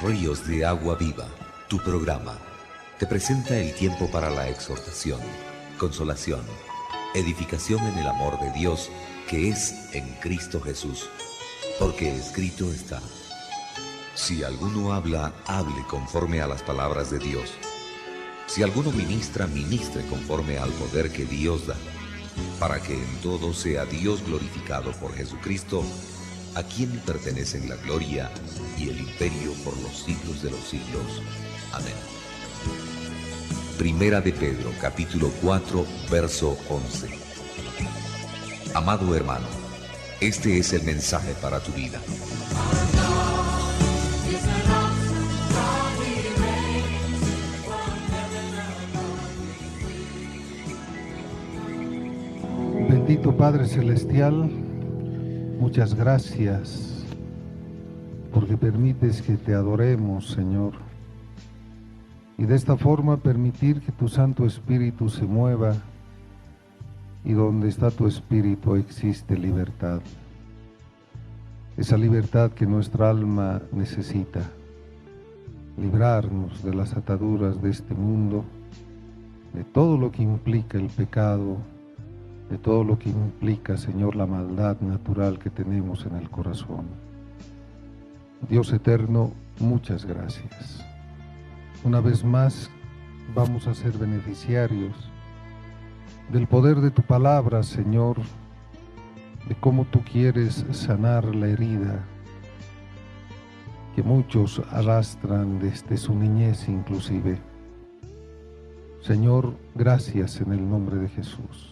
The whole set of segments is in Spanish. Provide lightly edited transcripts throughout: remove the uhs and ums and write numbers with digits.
Ríos de Agua Viva, tu programa, te presenta el tiempo para la exhortación, consolación, edificación en el amor de Dios que es en Cristo Jesús. Porque escrito está: si alguno habla, hable conforme a las palabras de Dios. Si alguno ministra, ministre conforme al poder que Dios da, para que en todo sea Dios glorificado por Jesucristo, a quien pertenecen la gloria y el imperio por los siglos de los siglos. Amén. Primera de Pedro, capítulo 4, verso 11. Amado hermano, este es el mensaje para tu vida. Bendito Padre Celestial, muchas gracias porque permites que te adoremos, Señor, y de esta forma permitir que tu Santo Espíritu se mueva, y donde está tu Espíritu existe libertad, esa libertad que nuestra alma necesita, librarnos de las ataduras de este mundo, de todo lo que implica el pecado, de todo lo que implica, Señor, la maldad natural que tenemos en el corazón. Dios eterno, muchas gracias. Una vez más vamos a ser beneficiarios del poder de tu palabra, Señor, de cómo tú quieres sanar la herida que muchos arrastran desde su niñez inclusive. Señor, gracias en el nombre de Jesús.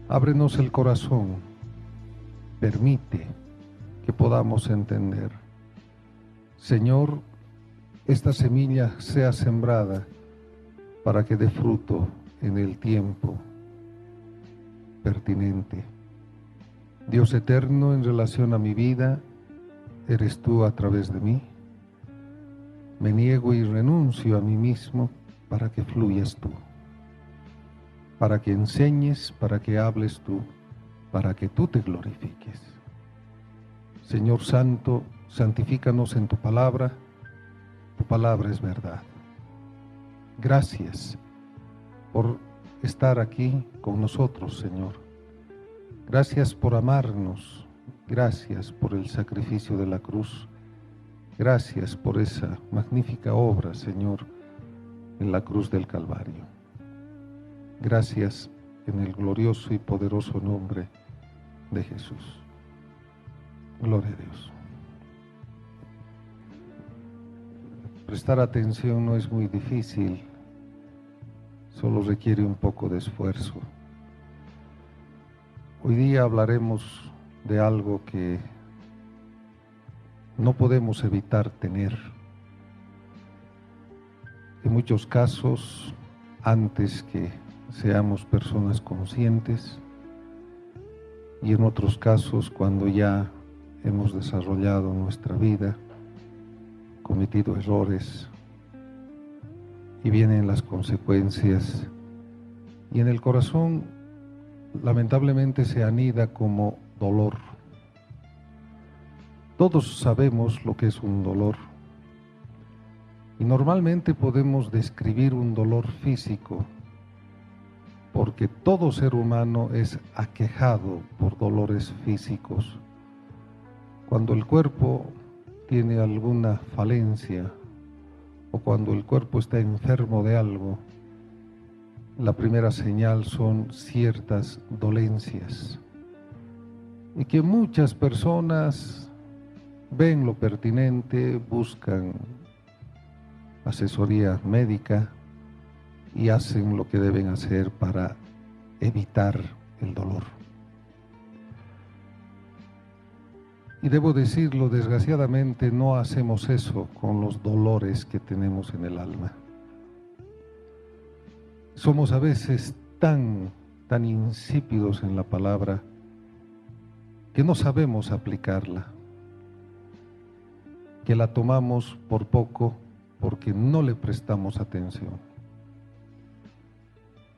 Ábrenos el corazón, permite que podamos entender. Señor, esta semilla sea sembrada para que dé fruto en el tiempo pertinente. Dios eterno, en relación a mi vida, eres tú a través de mí. Me niego y renuncio a mí mismo para que fluyas tú, para que enseñes, para que hables tú, para que tú te glorifiques. Señor Santo, santifícanos en tu palabra es verdad. Gracias por estar aquí con nosotros, Señor. Gracias por amarnos, gracias por el sacrificio de la cruz, gracias por esa magnífica obra, Señor, en la cruz del Calvario. Gracias en el glorioso y poderoso nombre de Jesús. Gloria a Dios. Prestar atención no es muy difícil, solo requiere un poco de esfuerzo. Hoy día hablaremos de algo que no podemos evitar tener. En muchos casos, antes que seamos personas conscientes, y en otros casos cuando ya hemos desarrollado nuestra vida, cometido errores y vienen las consecuencias, y en el corazón lamentablemente se anida como dolor. Todos sabemos lo que es un dolor, y normalmente podemos describir un dolor físico, porque todo ser humano es aquejado por dolores físicos. Cuando el cuerpo tiene alguna falencia o cuando el cuerpo está enfermo de algo, la primera señal son ciertas dolencias, y que muchas personas ven lo pertinente, buscan asesoría médica y hacen lo que deben hacer para evitar el dolor. Y debo decirlo, desgraciadamente no hacemos eso con los dolores que tenemos en el alma. Somos a veces tan insípidos en la palabra que no sabemos aplicarla, que la tomamos por poco porque no le prestamos atención.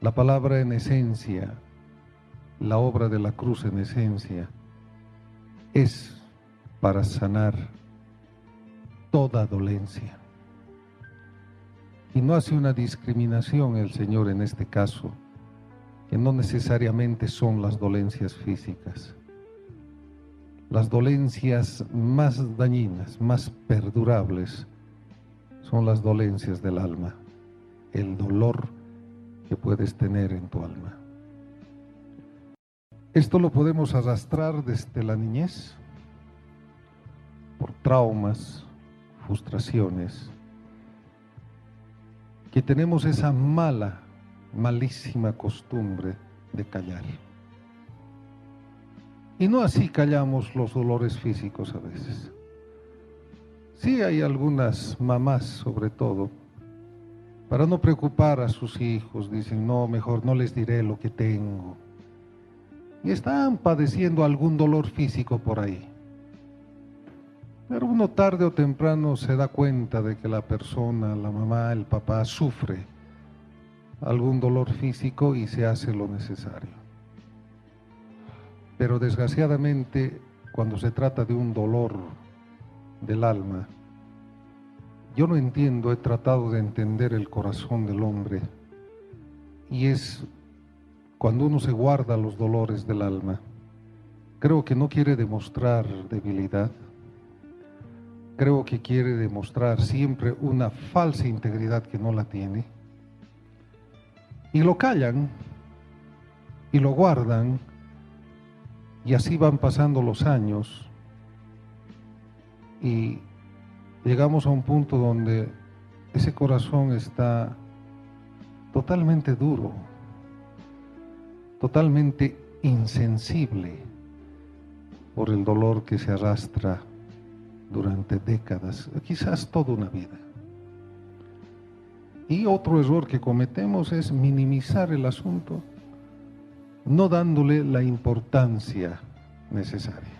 La palabra en esencia, la obra de la cruz en esencia, es para sanar toda dolencia. Y no hace una discriminación el Señor en este caso, que no necesariamente son las dolencias físicas. Las dolencias más dañinas, más perdurables, son las dolencias del alma, el dolor que puedes tener en tu alma. Esto lo podemos arrastrar desde la niñez, por traumas, frustraciones, que tenemos esa malísima costumbre de callar. Y no así callamos los dolores físicos a veces. Sí hay algunas mamás, sobre todo, para no preocupar a sus hijos, dicen, no, mejor no les diré lo que tengo. Y están padeciendo algún dolor físico por ahí. Pero uno tarde o temprano se da cuenta de que la persona, la mamá, el papá, sufre algún dolor físico y se hace lo necesario. Pero desgraciadamente, cuando se trata de un dolor del alma, yo no entiendo, he tratado de entender el corazón del hombre, y es cuando uno se guarda los dolores del alma, creo que no quiere demostrar debilidad, creo que quiere demostrar siempre una falsa integridad que no la tiene, y lo callan, y lo guardan, y así van pasando los años, y llegamos a un punto donde ese corazón está totalmente duro, totalmente insensible por el dolor que se arrastra durante décadas, quizás toda una vida. Y otro error que cometemos es minimizar el asunto, no dándole la importancia necesaria.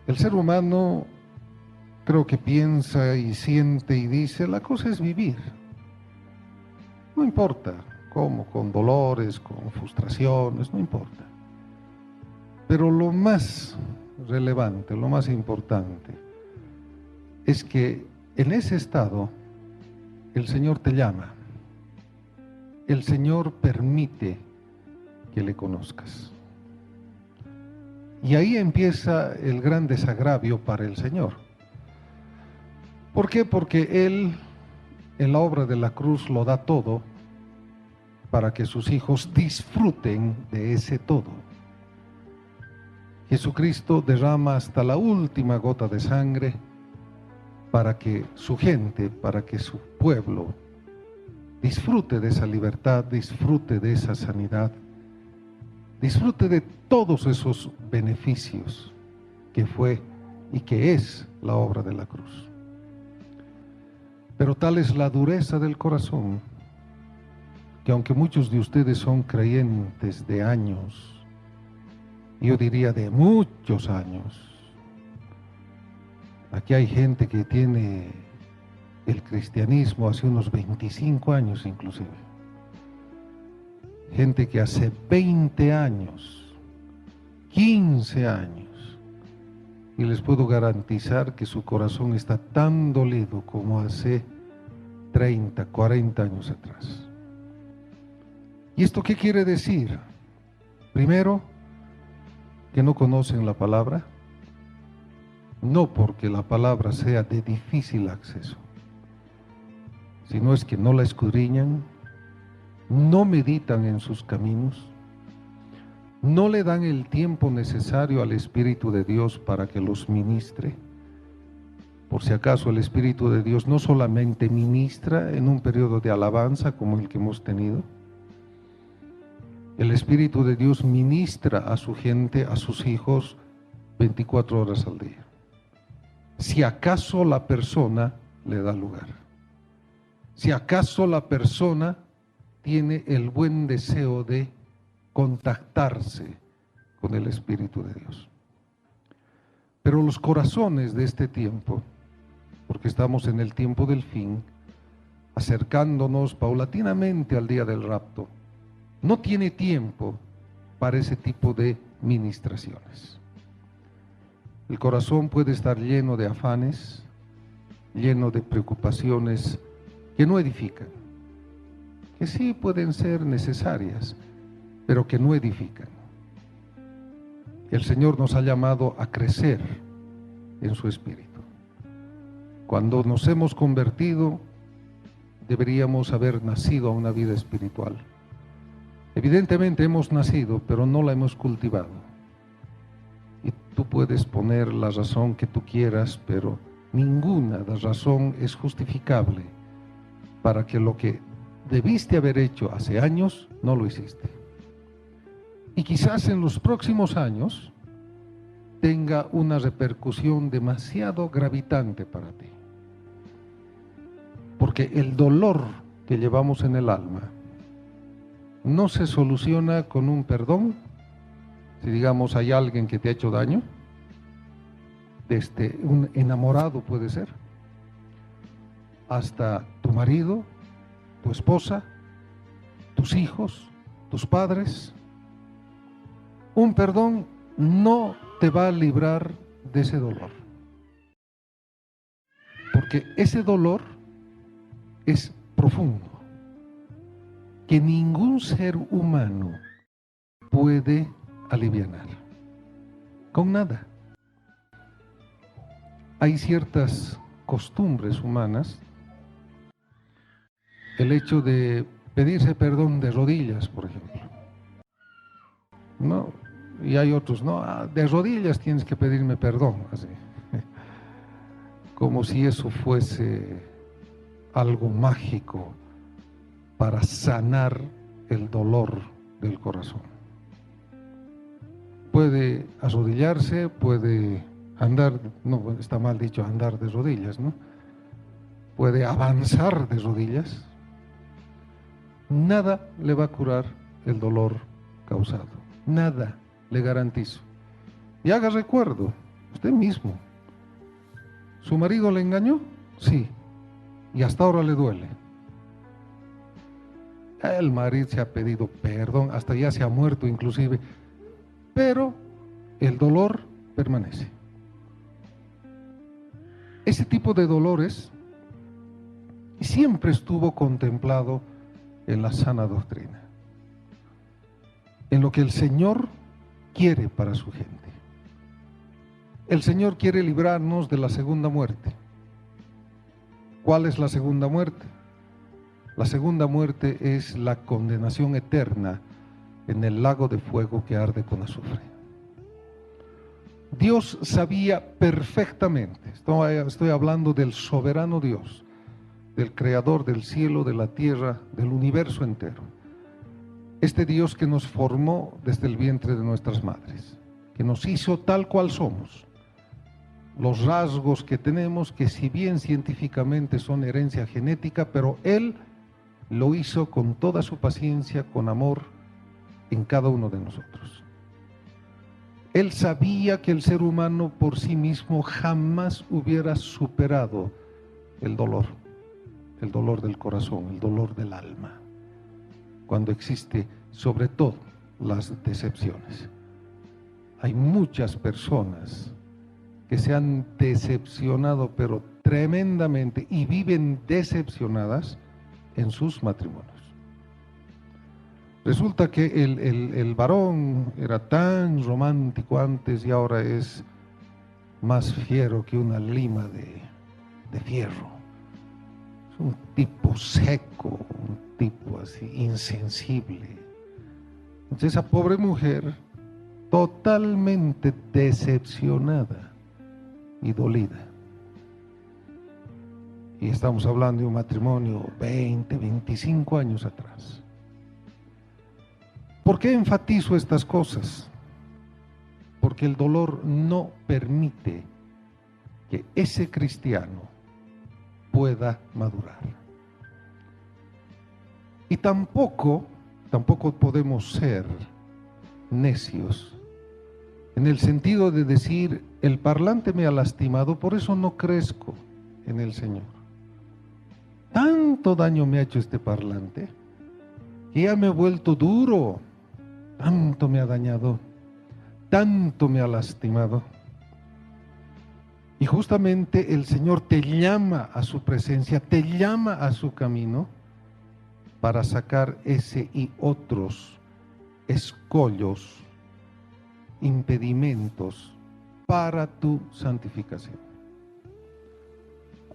El ser humano creo que piensa y siente y dice, la cosa es vivir. No importa cómo, con dolores, con frustraciones, no importa. Pero lo más relevante, lo más importante, es que en ese estado el Señor te llama. El Señor permite que le conozcas. Y ahí empieza el gran desagravio para el Señor. ¿Por qué? Porque Él, en la obra de la cruz, lo da todo para que sus hijos disfruten de ese todo. Jesucristo derrama hasta la última gota de sangre para que su gente, para que su pueblo disfrute de esa libertad, disfrute de esa sanidad, disfrute de todos esos beneficios que fue y que es la obra de la cruz. Pero tal es la dureza del corazón, que aunque muchos de ustedes son creyentes de años, yo diría de muchos años, aquí hay gente que tiene el cristianismo hace unos 25 años inclusive, gente que hace 20 años, 15 años, y les puedo garantizar que su corazón está tan dolido como hace 30, 40 años atrás. ¿Y esto qué quiere decir? Primero, que no conocen la palabra, no porque la palabra sea de difícil acceso, sino es que no la escudriñan, no meditan en sus caminos, no le dan el tiempo necesario al Espíritu de Dios para que los ministre. Por si acaso, el Espíritu de Dios no solamente ministra en un periodo de alabanza como el que hemos tenido, el Espíritu de Dios ministra a su gente, a sus hijos, 24 horas al día. Si acaso la persona le da lugar, si acaso la persona tiene el buen deseo de contactarse con el Espíritu de Dios. Pero los corazones de este tiempo, porque estamos en el tiempo del fin, acercándonos paulatinamente al día del rapto, no tiene tiempo para ese tipo de ministraciones. El corazón puede estar lleno de afanes, lleno de preocupaciones que no edifican, que sí pueden ser necesarias, pero que no edifican. El Señor nos ha llamado a crecer en su espíritu. Cuando nos hemos convertido, deberíamos haber nacido a una vida espiritual. Evidentemente hemos nacido, pero no la hemos cultivado. Y tú puedes poner la razón que tú quieras, pero ninguna razón es justificable para que lo que debiste haber hecho hace años, no lo hiciste. Y quizás en los próximos años tenga una repercusión demasiado gravitante para ti. Porque el dolor que llevamos en el alma no se soluciona con un perdón. Si digamos hay alguien que te ha hecho daño, desde un enamorado puede ser, hasta tu marido, tu esposa, tus hijos, tus padres. Un perdón no te va a librar de ese dolor, porque ese dolor es profundo, que ningún ser humano puede alivianar con nada. Hay ciertas costumbres humanas, el hecho de pedirse perdón de rodillas, por ejemplo, ¿no? Y hay otros, no, de rodillas tienes que pedirme perdón, así, como si eso fuese algo mágico para sanar el dolor del corazón. Puede arrodillarse, puede andar, no, está mal dicho andar de rodillas, ¿no? Puede avanzar de rodillas. Nada le va a curar el dolor causado. Nada, le garantizo. Y haga recuerdo, usted mismo. ¿Su marido le engañó? Sí. Y hasta ahora le duele. El marido se ha pedido perdón, hasta ya se ha muerto inclusive, pero el dolor permanece. Ese tipo de dolores siempre estuvo contemplado en la sana doctrina, en lo que el Señor quiere para su gente. El Señor quiere librarnos de la segunda muerte. ¿Cuál es la segunda muerte? La segunda muerte es la condenación eterna en el lago de fuego que arde con azufre. Dios sabía perfectamente, estoy hablando del soberano Dios, del creador del cielo, de la tierra, del universo entero. Este Dios que nos formó desde el vientre de nuestras madres, que nos hizo tal cual somos. Los rasgos que tenemos, que si bien científicamente son herencia genética, pero Él lo hizo con toda su paciencia, con amor en cada uno de nosotros. Él sabía que el ser humano por sí mismo jamás hubiera superado el dolor del corazón, el dolor del alma, cuando existe sobre todo las decepciones. Hay muchas personas que se han decepcionado, pero tremendamente, y viven decepcionadas en sus matrimonios. Resulta que el varón era tan romántico antes y ahora es más fiero que una lima de fierro. Es un tipo seco, un tipo así insensible. Entonces esa pobre mujer totalmente decepcionada y dolida. Y estamos hablando de un matrimonio 20, 25 años atrás. ¿Por qué enfatizo estas cosas? Porque el dolor no permite que ese cristiano pueda madurar. Y tampoco podemos ser necios en el sentido de decir, el parlante me ha lastimado, por eso no crezco en el Señor. Tanto daño me ha hecho este parlante que ya me he vuelto duro. Tanto me ha dañado, tanto me ha lastimado, Y justamente el Señor te llama a su presencia, te llama a su camino para sacar ese y otros escollos, impedimentos para tu santificación.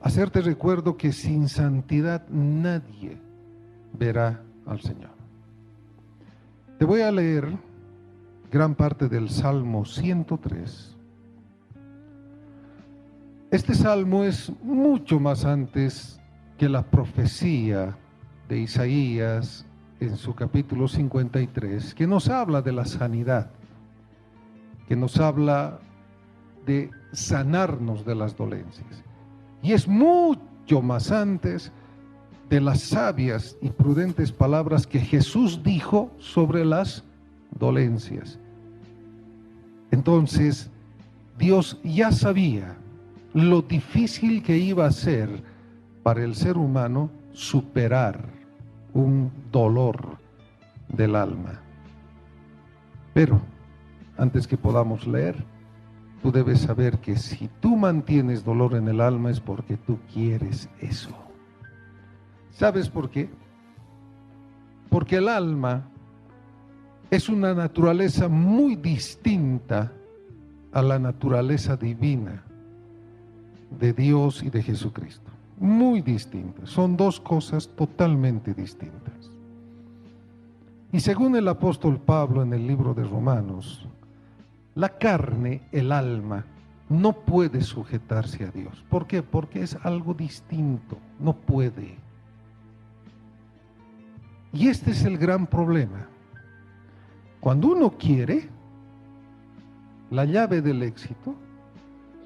Hacerte recuerdo que sin santidad nadie verá al Señor. Te voy a leer gran parte del Salmo 103. Este salmo es mucho más antes que la profecía de Isaías en su capítulo 53, que nos habla de la sanidad, que nos habla de sanarnos de las dolencias. Y es mucho más antes de las sabias y prudentes palabras que Jesús dijo sobre las dolencias. Entonces, Dios ya sabía lo difícil que iba a ser para el ser humano superar un dolor del alma. Pero, antes que podamos leer, tú debes saber que si tú mantienes dolor en el alma es porque tú quieres eso. ¿Sabes por qué? Porque el alma es una naturaleza muy distinta a la naturaleza divina de Dios y de Jesucristo. Muy distinta. Son dos cosas totalmente distintas. Y según el apóstol Pablo en el libro de Romanos, la carne, el alma, no puede sujetarse a Dios. ¿Por qué? Porque es algo distinto. No puede. Y este es el gran problema. Cuando uno quiere, la llave del éxito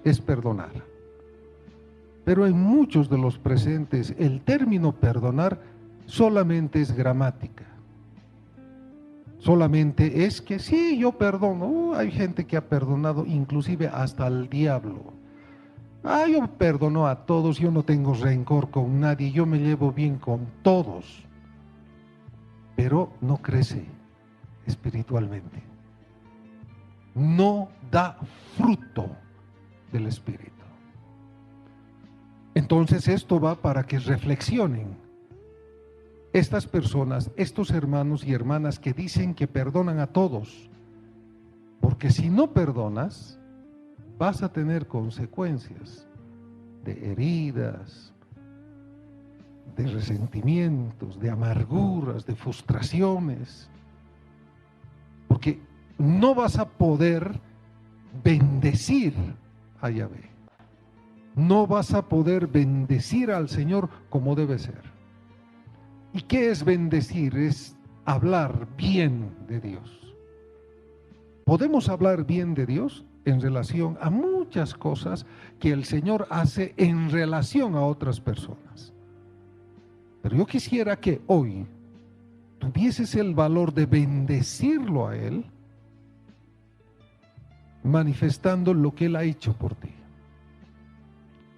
es perdonar. Pero en muchos de los presentes, el término perdonar solamente es gramática. Solamente es que sí, yo perdono. Hay gente que ha perdonado inclusive hasta al diablo. Yo perdono a todos, yo no tengo rencor con nadie, yo me llevo bien con todos. Pero no crece espiritualmente. No da fruto del Espíritu. Entonces esto va para que reflexionen estas personas, estos hermanos y hermanas que dicen que perdonan a todos, porque si no perdonas, vas a tener consecuencias de heridas, de resentimientos, de amarguras, de frustraciones, porque no vas a poder bendecir a Yahvé. No vas a poder bendecir al Señor como debe ser. ¿Y qué es bendecir? Es hablar bien de Dios. Podemos hablar bien de Dios en relación a muchas cosas que el Señor hace en relación a otras personas. Pero yo quisiera que hoy tuvieses el valor de bendecirlo a Él, manifestando lo que Él ha hecho por ti.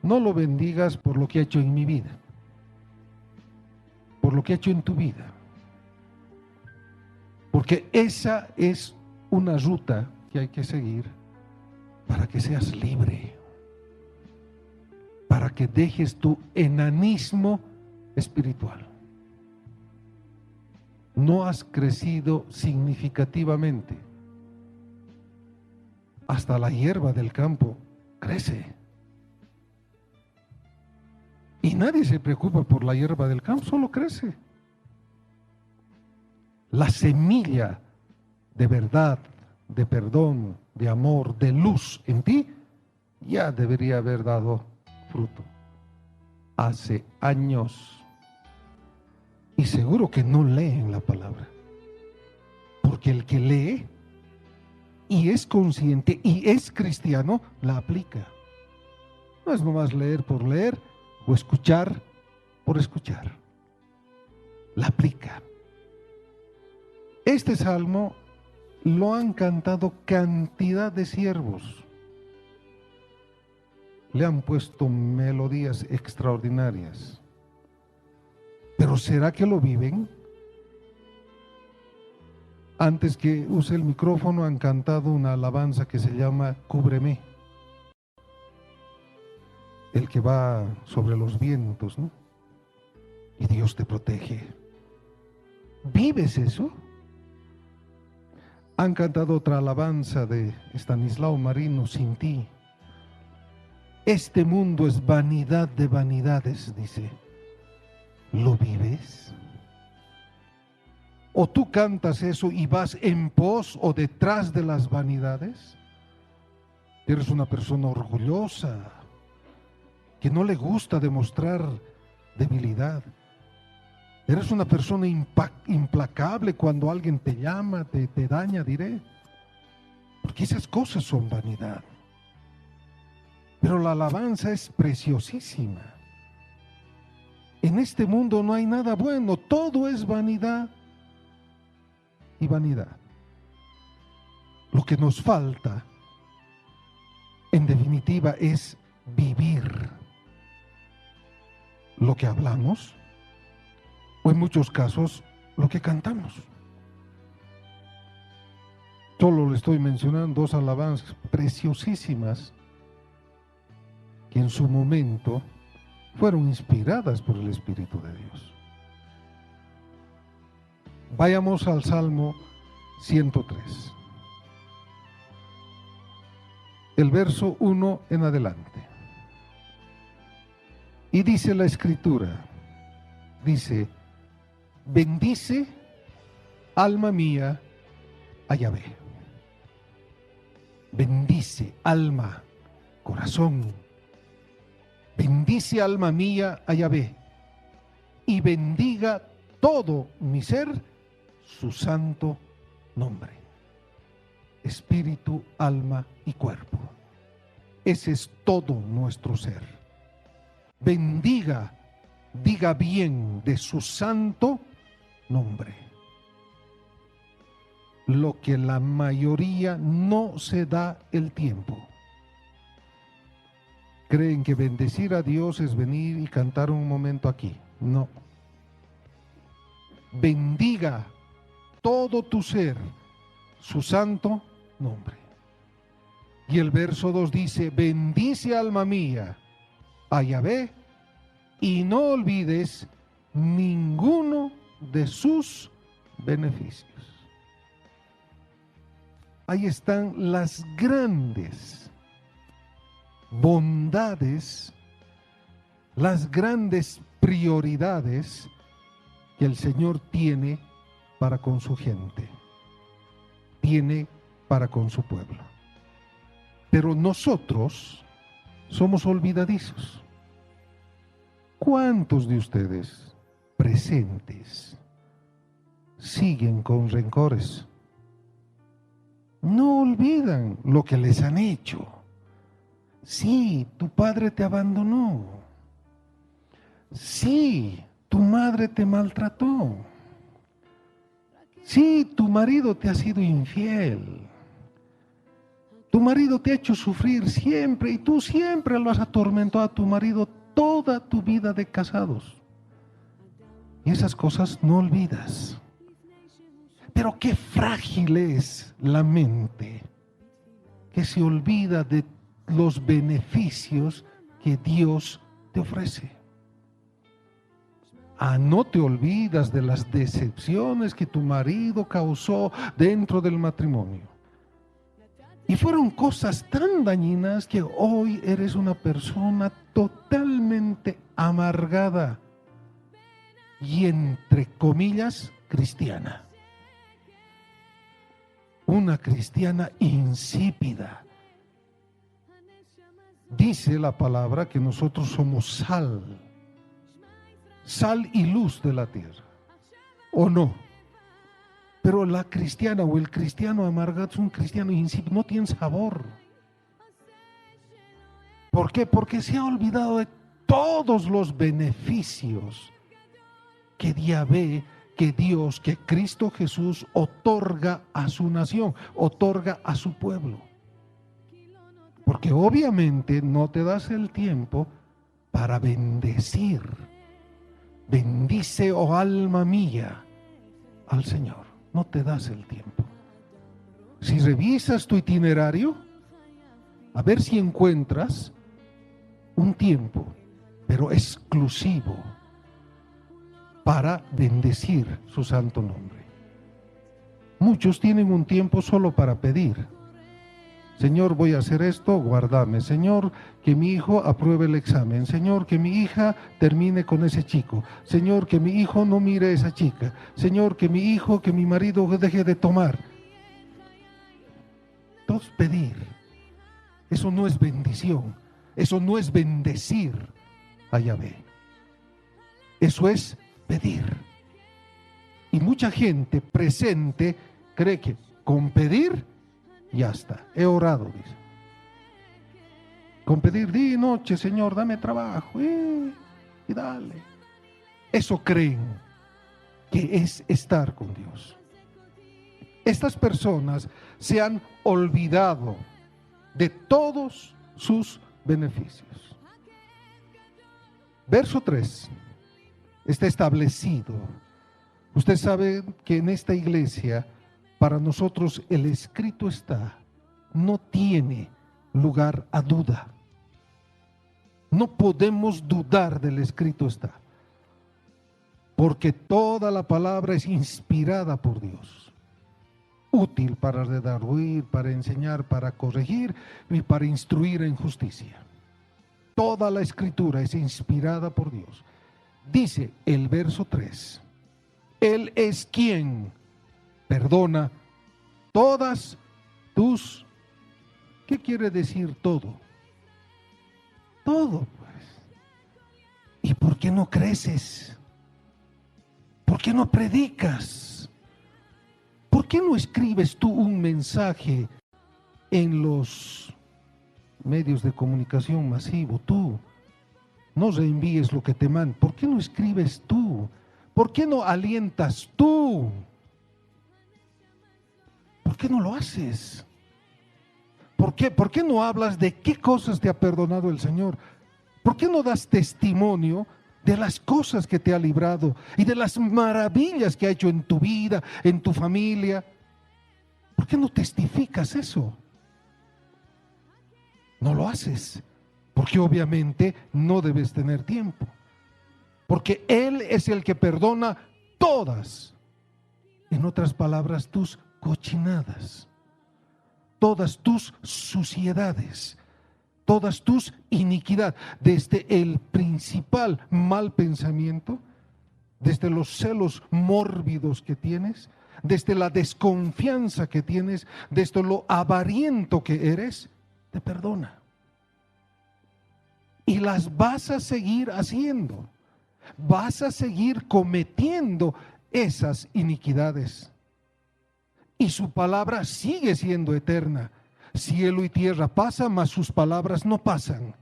No lo bendigas por lo que ha hecho en mi vida, por lo que ha hecho en tu vida, porque esa es una ruta que hay que seguir para que seas libre, para que dejes tu enanismo espiritual. No has crecido significativamente. Hasta la hierba del campo crece. Y nadie se preocupa por la hierba del campo, solo crece. La semilla de verdad, de perdón, de amor, de luz en ti, ya debería haber dado fruto hace años. Y seguro que no leen la palabra, porque el que lee y es consciente y es cristiano, la aplica. No es nomás leer por leer o escuchar por escuchar. La aplica. Este salmo lo han cantado cantidad de siervos. Le han puesto melodías extraordinarias. Pero ¿será que lo viven? Antes que use el micrófono han cantado una alabanza que se llama Cúbreme. el que va sobre los vientos, ¿no? Y Dios te protege. ¿Vives eso? Han cantado otra alabanza de Estanislao Marino, Sin ti. Este mundo es vanidad de vanidades, dice. ¿Lo vives? ¿O tú cantas eso y vas en pos o detrás de las vanidades? Eres una persona orgullosa, que no le gusta demostrar debilidad. Eres una persona implacable cuando alguien te llama, te daña, diré. Porque esas cosas son vanidad. Pero la alabanza es preciosísima. En este mundo no hay nada bueno, todo es vanidad y vanidad. Lo que nos falta, en definitiva, es vivir lo que hablamos, o en muchos casos, lo que cantamos. Solo le estoy mencionando dos alabanzas preciosísimas que en su momento fueron inspiradas por el Espíritu de Dios. Vayamos al Salmo 103. El verso 1 en adelante. Y dice la Escritura, dice: bendice, alma mía, a Yahvé. Bendice, alma, corazón. Bendice, alma mía, a Yahvé. Y bendiga todo mi ser su santo nombre. Espíritu, alma y cuerpo. Ese es todo nuestro ser. Bendiga, diga bien de su santo nombre. Lo que la mayoría no se da el tiempo. Creen que bendecir a Dios es venir y cantar un momento aquí. No. Bendiga todo tu ser su santo nombre. Y el verso 2 dice: bendice, alma mía, a Yahvé, y no olvides ninguno de sus beneficios. Ahí están las grandes bondades, las grandes prioridades que el Señor tiene para con su gente, tiene para con su pueblo. Pero nosotros somos olvidadizos. ¿Cuántos de ustedes presentes siguen con rencores? No olvidan lo que les han hecho. Sí, tu padre te abandonó. Sí, tu madre te maltrató. Sí, tu marido te ha sido infiel. Tu marido te ha hecho sufrir siempre y tú siempre lo has atormentado a tu marido toda tu vida de casados. Y esas cosas no olvidas. Pero qué frágil es la mente que se olvida de los beneficios que Dios te ofrece. No te olvidas de las decepciones que tu marido causó dentro del matrimonio. Y fueron cosas tan dañinas que hoy eres una persona totalmente amargada y, entre comillas, cristiana. Una cristiana insípida. Dice la palabra que nosotros somos sal y luz de la tierra, ¿o no? Pero la cristiana o el cristiano amargado es un cristiano insípido, no tiene sabor. ¿Por qué? Porque se ha olvidado de todos los beneficios que Yahvé, que Dios, que Cristo Jesús otorga a su nación, otorga a su pueblo. Porque obviamente no te das el tiempo para bendecir. Bendice, oh alma mía, al Señor. No te das el tiempo. Si revisas tu itinerario, a ver si encuentras un tiempo, pero exclusivo, para bendecir su santo nombre. Muchos tienen un tiempo solo para pedir. Señor, voy a hacer esto, guárdame. Señor, que mi hijo apruebe el examen. Señor, que mi hija termine con ese chico. Señor, que mi hijo no mire a esa chica. Señor, que mi hijo, que mi marido deje de tomar. Todo es pedir. Eso no es bendición. Eso no es bendecir a Yahvé. Eso es pedir. Y mucha gente presente cree que con pedir ya está, he orado, dice. Con pedir día y noche, Señor, dame trabajo, y dale. Eso creen que es estar con Dios. Estas personas se han olvidado de todos sus beneficios. Verso 3 está establecido. Usted sabe que en esta iglesia, para nosotros el escrito está, no tiene lugar a duda. No podemos dudar del escrito está, porque toda la palabra es inspirada por Dios, útil para redarguir, para enseñar, para corregir y para instruir en justicia. Toda la escritura es inspirada por Dios. Dice el verso 3, Él es quien perdona todas tus... ¿Qué quiere decir todo? Todo, pues. ¿Y por qué no creces? ¿Por qué no predicas? ¿Por qué no escribes tú un mensaje en los medios de comunicación masivo? Tú no reenvíes lo que te mandan. ¿Por qué no escribes tú? ¿Por qué no alientas tú? ¿Por qué no lo haces? ¿Por qué no hablas de qué cosas te ha perdonado el Señor? ¿Por qué no das testimonio de las cosas que te ha librado y de las maravillas que ha hecho en tu vida, en tu familia? ¿Por qué no testificas eso? No lo haces, porque obviamente no debes tener tiempo. Porque Él es el que perdona todas, en otras palabras, tus cochinadas, todas tus suciedades, todas tus iniquidades, desde el principal mal pensamiento, desde los celos mórbidos que tienes, desde la desconfianza que tienes, desde lo avariento que eres, te perdona. Y las vas a seguir haciendo, vas a seguir cometiendo esas iniquidades. Y su palabra sigue siendo eterna. Cielo y tierra pasan, mas sus palabras no pasan.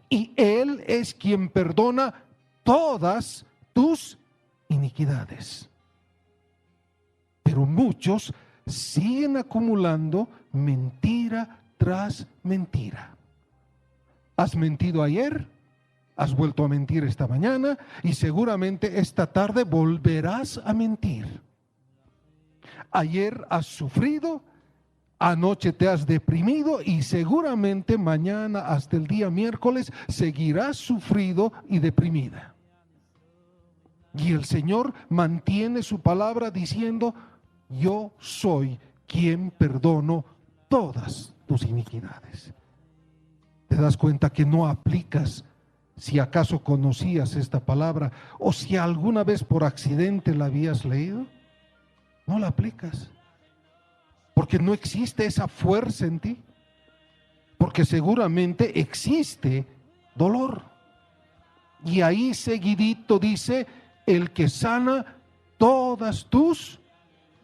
Y Él es quien perdona todas tus iniquidades. Pero muchos siguen acumulando mentira tras mentira. Has mentido ayer, has vuelto a mentir esta mañana y seguramente esta tarde volverás a mentir. Ayer has sufrido, anoche te has deprimido y seguramente mañana hasta el día miércoles seguirás sufrido y deprimida. Y el Señor mantiene su palabra diciendo: yo soy quien perdono todas tus iniquidades. ¿Te das cuenta que no aplicas? Si acaso conocías esta palabra o si alguna vez por accidente la habías leído, no la aplicas. Porque no existe esa fuerza en ti. Porque seguramente existe dolor. Y ahí seguidito dice: el que sana todas tus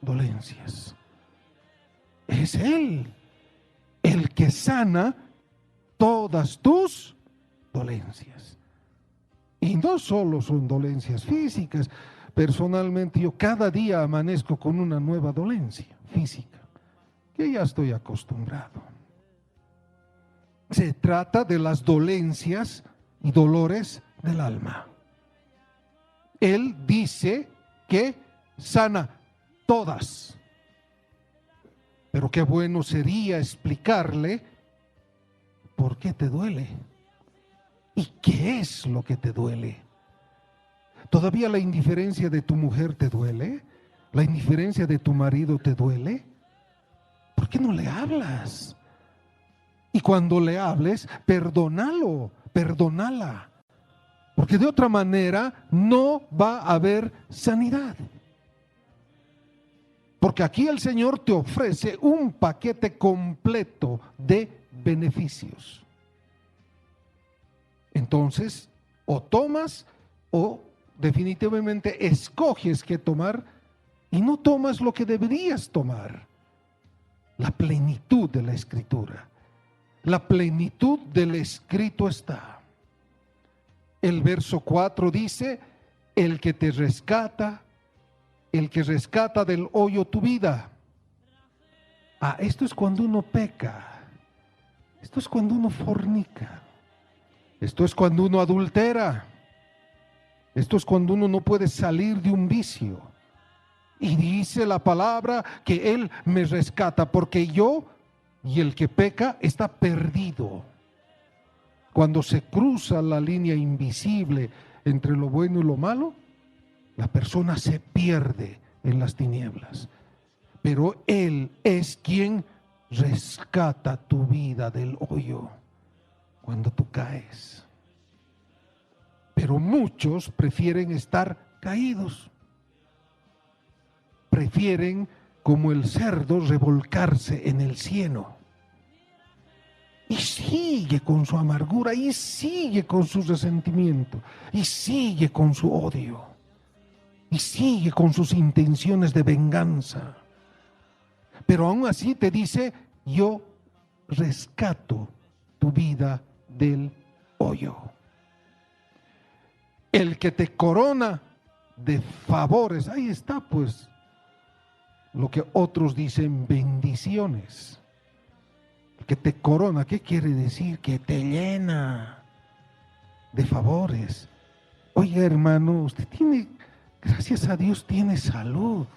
dolencias. Es Él el que sana todas tus dolencias. Y no solo son dolencias físicas. Personalmente yo cada día amanezco con una nueva dolencia física, que ya estoy acostumbrado. Se trata de las dolencias y dolores del alma. Él dice que sana todas. Pero qué bueno sería explicarle por qué te duele. ¿Y qué es lo que te duele? ¿Todavía la indiferencia de tu mujer te duele? ¿La indiferencia de tu marido te duele? ¿Por qué no le hablas? Y cuando le hables, perdónalo, perdónala. Porque de otra manera no va a haber sanidad. Porque aquí el Señor te ofrece un paquete completo de beneficios. Entonces, o tomas o definitivamente escoges qué tomar y no tomas lo que deberías tomar. La plenitud de la Escritura. La plenitud del escrito está. El verso 4 dice, el que te rescata, el que rescata del hoyo tu vida. Esto es cuando uno peca. Esto es cuando uno fornica. Esto es cuando uno adultera. Esto es cuando uno no puede salir de un vicio. Y dice la palabra que Él me rescata, porque yo y el que peca está perdido. Cuando se cruza la línea invisible entre lo bueno y lo malo, la persona se pierde en las tinieblas. Pero Él es quien rescata tu vida del hoyo cuando tú caes. Pero muchos prefieren estar caídos. Prefieren, como el cerdo, revolcarse en el cieno. Y sigue con su amargura, y sigue con su resentimiento, y sigue con su odio, y sigue con sus intenciones de venganza. Pero aún así te dice, yo rescato tu vida del hoyo. El que te corona de favores, ahí está pues lo que otros dicen bendiciones. Que te corona, ¿qué quiere decir? Que te llena de favores. Oiga, hermano, usted tiene, gracias a Dios, tiene salud.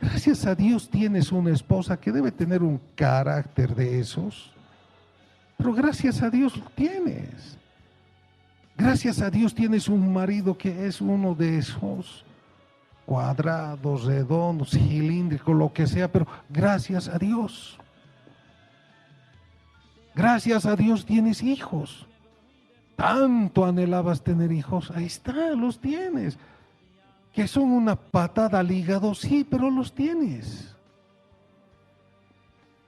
Gracias a Dios tienes una esposa que debe tener un carácter de esos, pero gracias a Dios lo tienes. Gracias a Dios tienes un marido que es uno de esos cuadrados, redondos, cilíndricos, lo que sea, pero gracias a Dios. Gracias a Dios tienes hijos. Tanto anhelabas tener hijos, ahí está, los tienes. Que son una patada al hígado, sí, pero los tienes.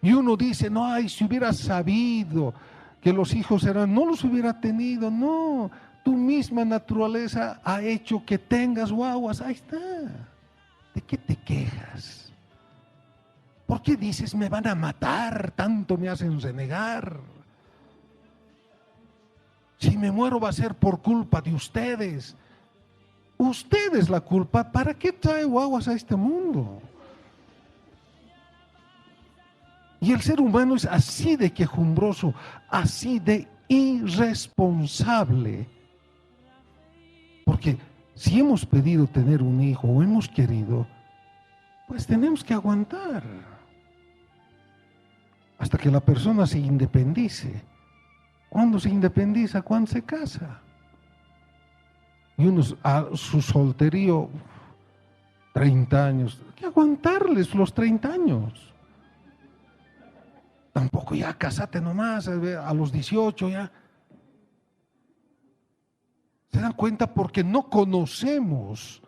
Y uno dice, no, ay, si hubiera sabido que los hijos eran, no los hubiera tenido. No, tu misma naturaleza ha hecho que tengas guaguas, ahí está. ¿De qué te quejas? ¿Por qué dices, me van a matar, tanto me hacen renegar? Si me muero va a ser por culpa de ustedes. Ustedes la culpa. ¿Para qué trae guaguas a este mundo? Y el ser humano es así de quejumbroso, así de irresponsable. Porque si hemos pedido tener un hijo o hemos querido, pues tenemos que aguantar hasta que la persona se independice. ¿Cuándo se independiza? Cuando se casa. Y unos a su solterío, 30 años, hay que aguantarles los 30 años. Tampoco ya casate nomás, a los 18 ya. ¿Se dan cuenta? Porque no conocemos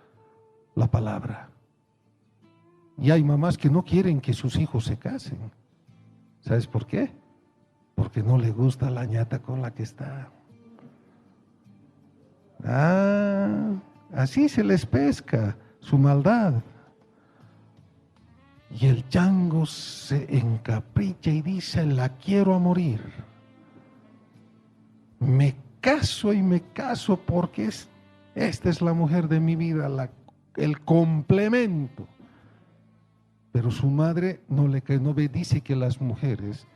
la palabra. Y hay mamás que no quieren que sus hijos se casen. ¿Sabes por qué? Porque no le gusta la ñata con la que está. Así se les pesca su maldad. Y el chango se encapricha y dice, la quiero a morir. Me caso y me caso porque esta es la mujer de mi vida, el complemento. Pero su madre no ve, dice que las mujeres,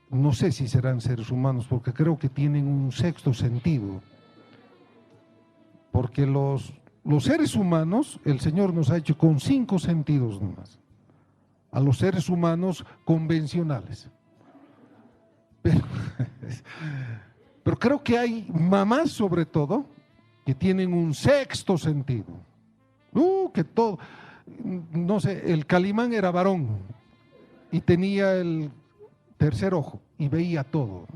no sé si serán seres humanos, porque creo que tienen un sexto sentido. Porque los seres humanos, el Señor nos ha hecho con 5 sentidos nomás. A los seres humanos convencionales. Pero creo que hay mamás sobre todo que tienen un sexto sentido. Que todo, no sé, el Calimán era varón y tenía el tercer ojo y veía todo.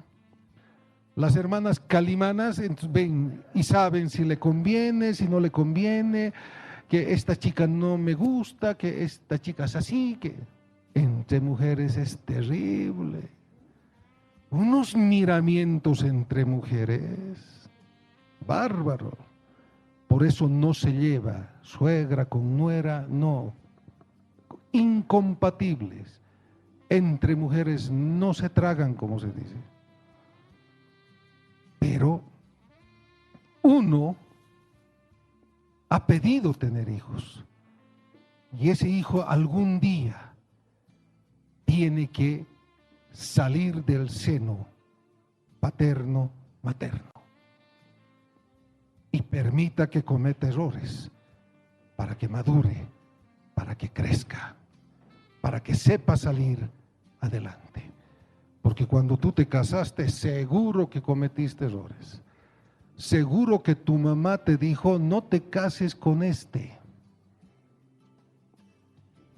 Las hermanas calimanas ven y saben si le conviene, si no le conviene, que esta chica no me gusta, que esta chica es así, que entre mujeres es terrible. Unos miramientos entre mujeres, bárbaro. Por eso no se lleva suegra con nuera, no. Incompatibles. Entre mujeres no se tragan, como se dice. Pero uno ha pedido tener hijos. Y ese hijo algún día tiene que salir del seno paterno, materno. Y permita que cometa errores para que madure, para que crezca, para que sepa salir adelante. Porque cuando tú te casaste, seguro que cometiste errores. Seguro que tu mamá te dijo, no te cases con este.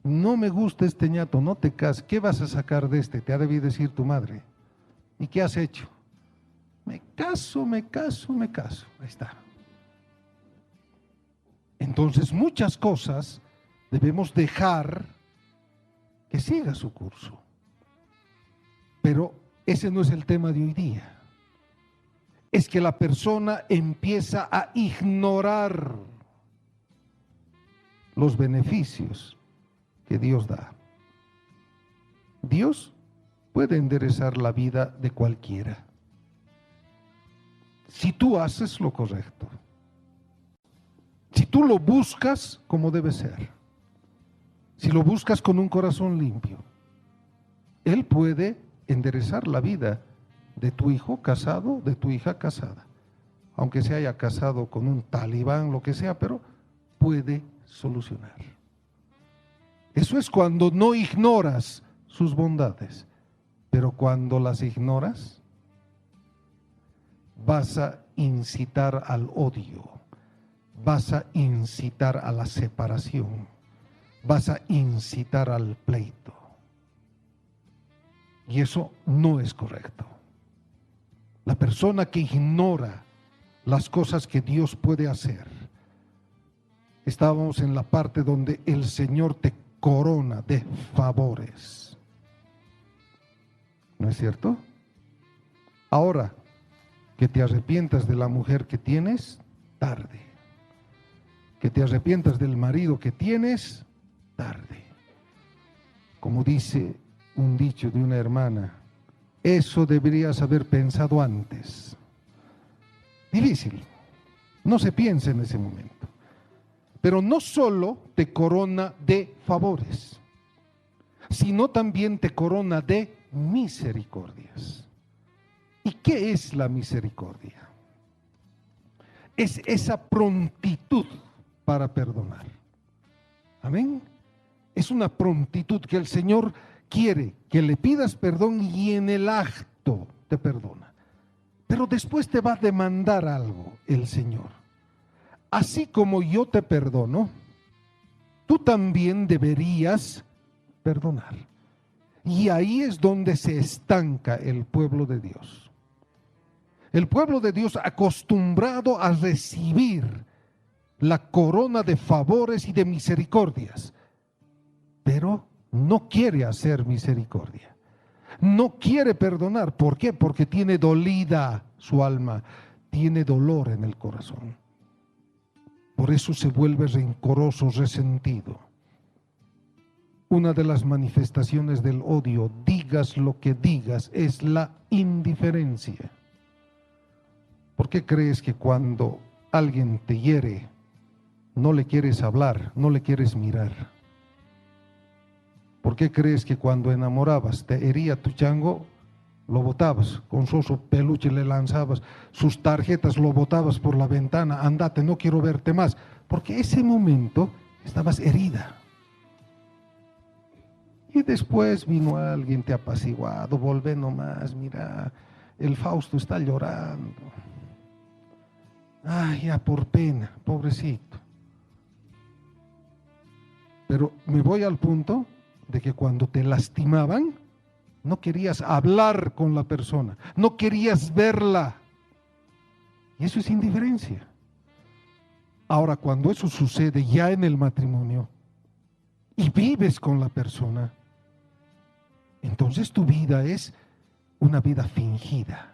No me gusta este ñato, no te cases. ¿Qué vas a sacar de este? Te ha debido decir tu madre. ¿Y qué has hecho? Me caso, me caso, me caso. Ahí está. Entonces muchas cosas debemos dejar que siga su curso. Pero ese no es el tema de hoy día. Es que la persona empieza a ignorar los beneficios que Dios da. Dios puede enderezar la vida de cualquiera, si tú haces lo correcto. Si tú lo buscas como debe ser, si lo buscas con un corazón limpio, Él puede enderezar la vida de tu hijo casado, de tu hija casada, aunque se haya casado con un talibán, lo que sea, pero puede solucionar. Eso es cuando no ignoras sus bondades, pero cuando las ignoras, vas a incitar al odio. Vas a incitar a la separación, vas a incitar al pleito. Y eso no es correcto. La persona que ignora las cosas que Dios puede hacer. Estábamos en la parte donde el Señor te corona de favores. ¿No es cierto? Ahora, que te arrepientas de la mujer que tienes, tarde. Que te arrepientas del marido que tienes, tarde. Como dice un dicho de una hermana, eso deberías haber pensado antes. Difícil, no se piensa en ese momento. Pero no solo te corona de favores, sino también te corona de misericordias. ¿Y qué es la misericordia? Es esa prontitud para perdonar. Amén. Es una prontitud que el Señor quiere que le pidas perdón y en el acto te perdona. Pero después te va a demandar algo el Señor. Así como yo te perdono, tú también deberías perdonar. Y ahí es donde se estanca el pueblo de Dios. El pueblo de Dios acostumbrado a recibir la corona de favores y de misericordias, pero no quiere hacer misericordia, no quiere perdonar. ¿Por qué? Porque tiene dolida su alma, tiene dolor en el corazón. Por eso se vuelve rencoroso, resentido. Una de las manifestaciones del odio, digas lo que digas, es la indiferencia. ¿Por qué crees que cuando alguien te hiere, no le quieres hablar, no le quieres mirar? ¿Por qué crees que cuando enamorabas, te hería tu chango, lo botabas, con su peluche le lanzabas, sus tarjetas lo botabas por la ventana, andate, no quiero verte más? Porque ese momento estabas herida. Y después vino alguien, te apaciguado, volvé nomás, mira, el Fausto está llorando. Ay, ya por pena, pobrecito. Pero me voy al punto de que cuando te lastimaban, no querías hablar con la persona, no querías verla. Y eso es indiferencia. Ahora, cuando eso sucede ya en el matrimonio y vives con la persona, entonces tu vida es una vida fingida.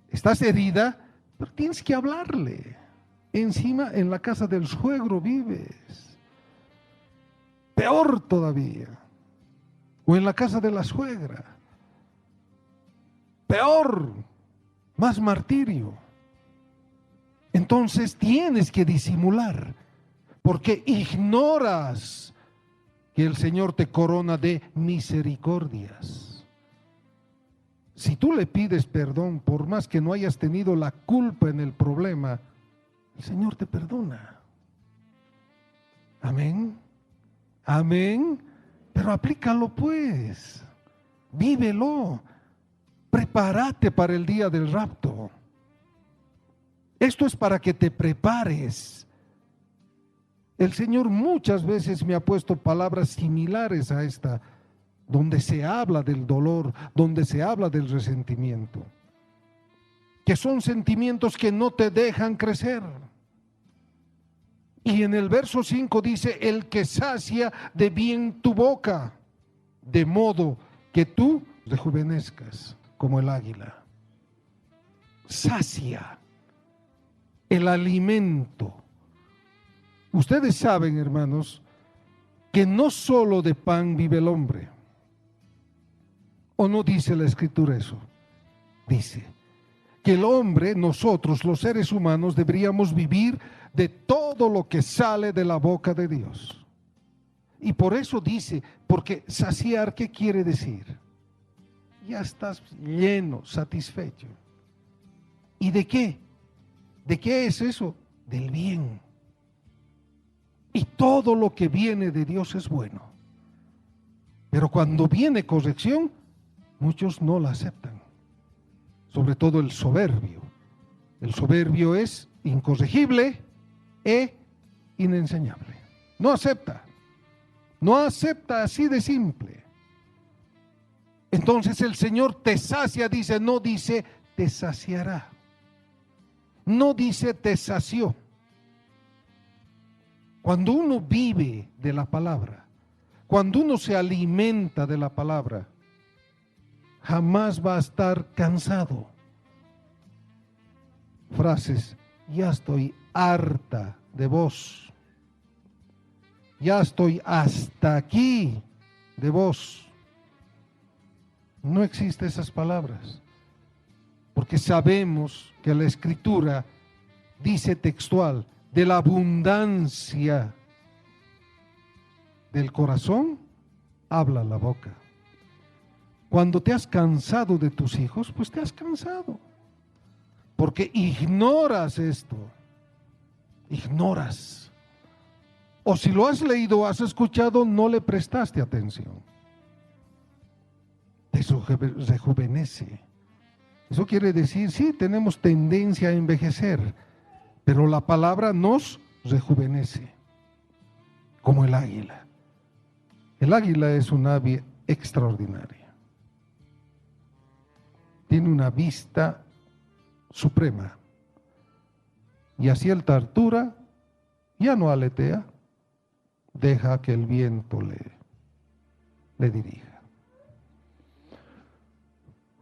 Estás herida, pero tienes que hablarle. Encima, en la casa del suegro vives. Peor todavía. O en la casa de la suegra. Peor. Más martirio. Entonces tienes que disimular, porque ignoras que el Señor te corona de misericordias. Si tú le pides perdón, por más que no hayas tenido la culpa en el problema, el Señor te perdona. Amén. Amén. Pero aplícalo pues. Vívelo. Prepárate para el día del rapto. Esto es para que te prepares. El Señor muchas veces me ha puesto palabras similares a esta, donde se habla del dolor, donde se habla del resentimiento, que son sentimientos que no te dejan crecer. Y en el verso 5 dice, el que sacia de bien tu boca, de modo que tú rejuvenezcas como el águila. Sacia. El alimento. Ustedes saben, hermanos, que no solo de pan vive el hombre. ¿O no dice la Escritura eso? Dice que el hombre, nosotros los seres humanos, deberíamos vivir de todo lo que sale de la boca de Dios. Y por eso dice, porque saciar, ¿qué quiere decir? Ya estás lleno, satisfecho. ¿Y de qué? ¿De qué es eso? Del bien. Y todo lo que viene de Dios es bueno. Pero cuando viene corrección, muchos no la aceptan. Sobre todo el soberbio. El soberbio es incorregible e inenseñable. No acepta. No acepta, así de simple. Entonces el Señor te sacia, dice, no dice te saciará. No dice te sació. Cuando uno vive de la palabra, cuando uno se alimenta de la palabra, jamás va a estar cansado. Frases, ya estoy harta de vos. Ya estoy hasta aquí de vos. No existen esas palabras. Porque sabemos que la Escritura dice textual, de la abundancia del corazón habla la boca. Cuando te has cansado de tus hijos, pues te has cansado. Porque ignoras esto. Ignoras. O si lo has leído o has escuchado, no le prestaste atención. Te rejuvenece. Eso quiere decir, sí, tenemos tendencia a envejecer, pero la palabra nos rejuvenece, como el águila. El águila es un ave extraordinaria. Tiene una vista suprema. Y a cierta altura ya no aletea, deja que el viento le dirija.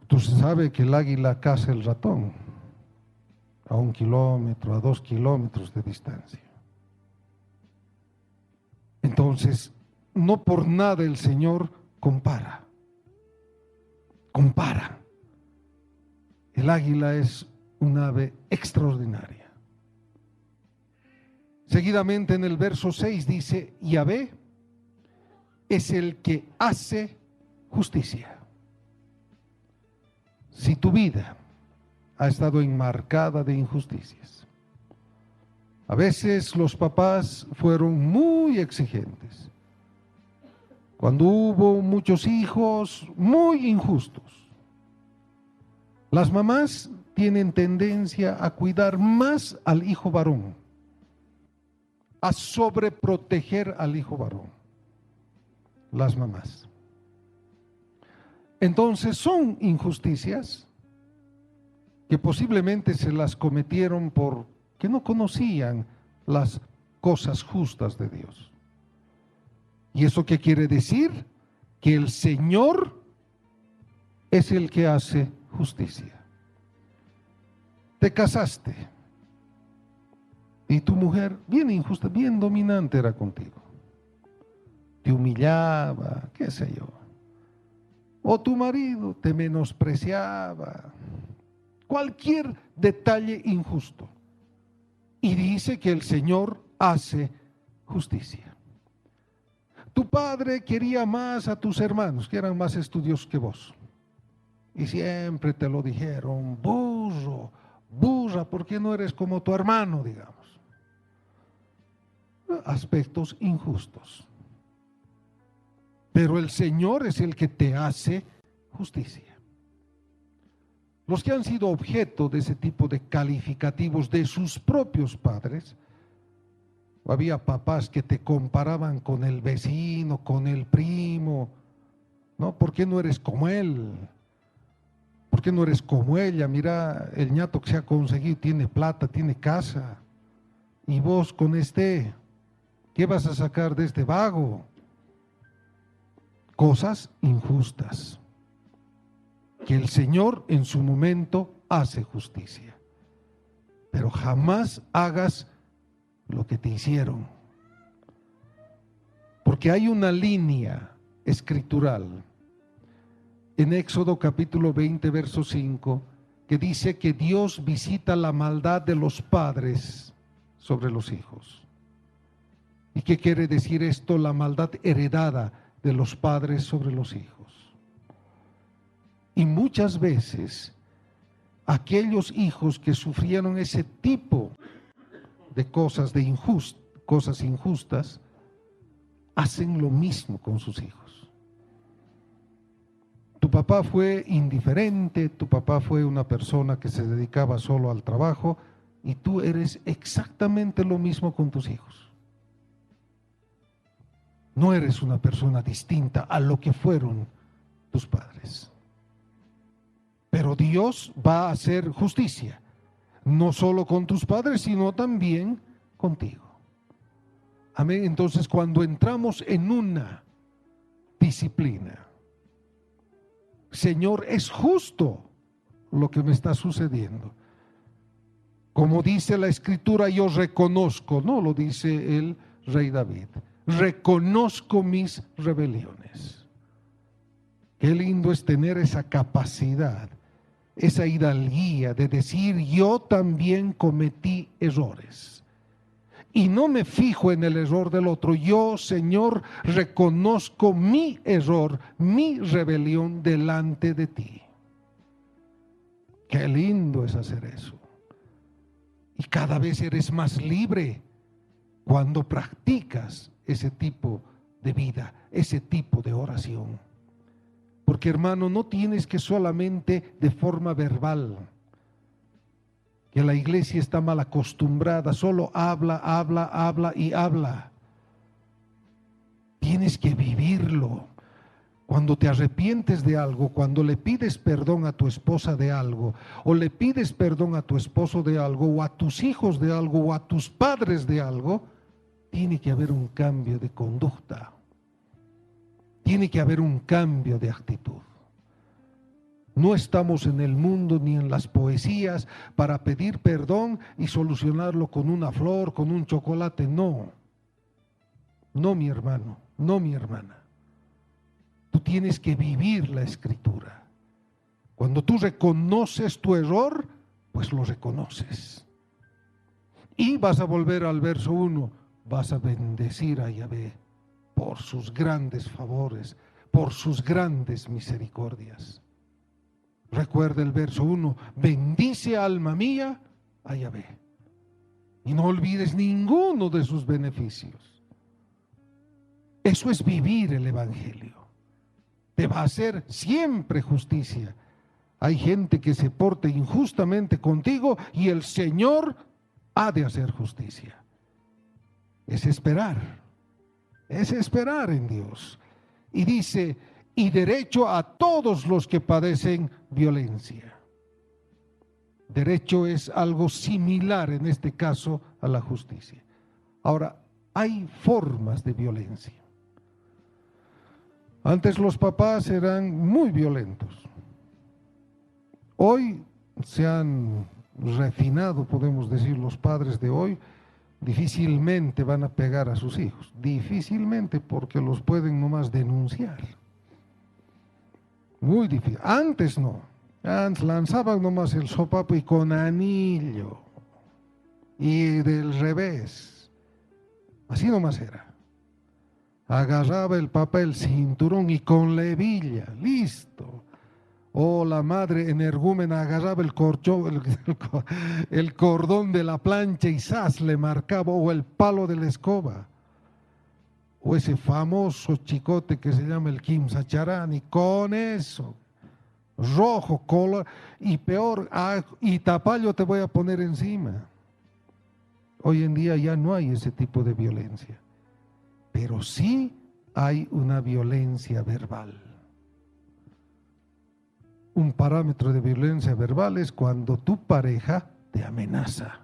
Tú sabes que el águila caza el ratón a 1 kilómetro, a 2 kilómetros de distancia. Entonces, no por nada el Señor compara. Compara. El águila es un ave extraordinaria. Seguidamente en el verso 6 dice, Yahvé es el que hace justicia. Si tu vida ha estado enmarcada de injusticias, a veces los papás fueron muy exigentes. Cuando hubo muchos hijos, muy injustos. Las mamás tienen tendencia a cuidar más al hijo varón, a sobreproteger al hijo varón. Las mamás. Entonces son injusticias que posiblemente se las cometieron porque no conocían las cosas justas de Dios. ¿Y eso qué quiere decir? Que el Señor es el que hace justicia. Te casaste y tu mujer bien injusta, bien dominante era contigo. Te humillaba, qué sé yo. O tu marido te menospreciaba. Cualquier detalle injusto. Y dice que el Señor hace justicia. Tu padre quería más a tus hermanos, que eran más estudiosos que vos. Y siempre te lo dijeron, burro, burra, ¿por qué no eres como tu hermano, digamos? Aspectos injustos. Pero el Señor es el que te hace justicia. Los que han sido objeto de ese tipo de calificativos de sus propios padres, había papás que te comparaban con el vecino, con el primo, ¿no? ¿Por qué no eres como él? ¿Por qué no eres como ella? Mira, el ñato que se ha conseguido tiene plata, tiene casa. Y vos con ¿qué vas a sacar de este vago? Cosas injustas. Que el Señor en su momento hace justicia. Pero jamás hagas lo que te hicieron. Porque hay una línea escritural en Éxodo capítulo 20, verso 5, que dice que Dios visita la maldad de los padres sobre los hijos. ¿Y qué quiere decir esto? La maldad heredada de los padres sobre los hijos. Y muchas veces aquellos hijos que sufrieron ese tipo de cosas cosas injustas, hacen lo mismo con sus hijos. Tu papá fue indiferente, tu papá fue una persona que se dedicaba solo al trabajo y tú eres exactamente lo mismo con tus hijos. No eres una persona distinta a lo que fueron tus padres. Pero Dios va a hacer justicia, no solo con tus padres, sino también contigo. Amén. Entonces, cuando entramos en una disciplina, Señor, es justo lo que me está sucediendo. Como dice la Escritura, yo reconozco, no lo dice el rey David, reconozco mis rebeliones. Qué lindo es tener esa capacidad, esa hidalguía de decir, yo también cometí errores. Y no me fijo en el error del otro. Yo, Señor, reconozco mi error, mi rebelión delante de ti. Qué lindo es hacer eso. Y cada vez eres más libre cuando practicas ese tipo de vida, ese tipo de oración. Porque, hermano, no tienes que solamente de forma verbal, que la iglesia está mal acostumbrada, solo habla y habla. Tienes que vivirlo. Cuando te arrepientes de algo, cuando le pides perdón a tu esposa de algo, o le pides perdón a tu esposo de algo, o a tus hijos de algo, o a tus padres de algo, tiene que haber un cambio de conducta. Tiene que haber un cambio de actitud. No estamos en el mundo ni en las poesías para pedir perdón y solucionarlo con una flor, con un chocolate. No, no, mi hermano, no, mi hermana. Tú tienes que vivir la Escritura. Cuando tú reconoces tu error, pues lo reconoces. Y vas a volver al verso 1, vas a bendecir a Yahvé por sus grandes favores, por sus grandes misericordias. Recuerda el verso 1, bendice alma mía a Yahvé. Y no olvides ninguno de sus beneficios. Eso es vivir el Evangelio. Te va a hacer siempre justicia Hay gente que se porte injustamente contigo y el Señor ha de hacer justicia. Es esperar en Dios. Y dice, y derecho a todos los que padecen violencia. Derecho es algo similar en este caso a la justicia. Ahora, hay formas de violencia. Antes los papás eran muy violentos. Hoy se han refinado, podemos decir, los padres de hoy difícilmente van a pegar a sus hijos. Difícilmente, porque los pueden nomás denunciar. Muy difícil. Antes no. Antes lanzaban nomás el sopapo y con anillo. Y del revés. Así nomás era. Agarraba el papá el cinturón y con la hebilla, listo. O la madre energúmena agarraba el cordón de la plancha y ¡zas! Le marcaba, o el palo de la escoba. O ese famoso chicote que se llama el Kimsacharán, y con eso, rojo, color, y peor, y tapallo te voy a poner encima. Hoy en día ya no hay ese tipo de violencia, pero sí hay una violencia verbal. Un parámetro de violencia verbal es cuando tu pareja te amenaza.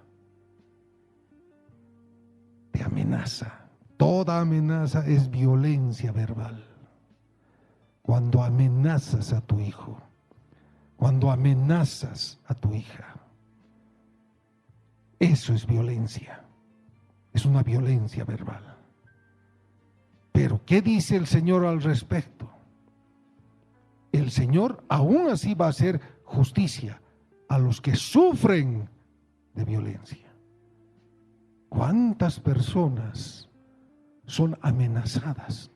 Te amenaza. Toda amenaza es violencia verbal. Cuando amenazas a tu hijo, cuando amenazas a tu hija, eso es violencia. Es una violencia verbal. Pero, ¿qué dice el Señor al respecto? El Señor aún así va a hacer justicia a los que sufren de violencia. ¿Cuántas personas son amenazadas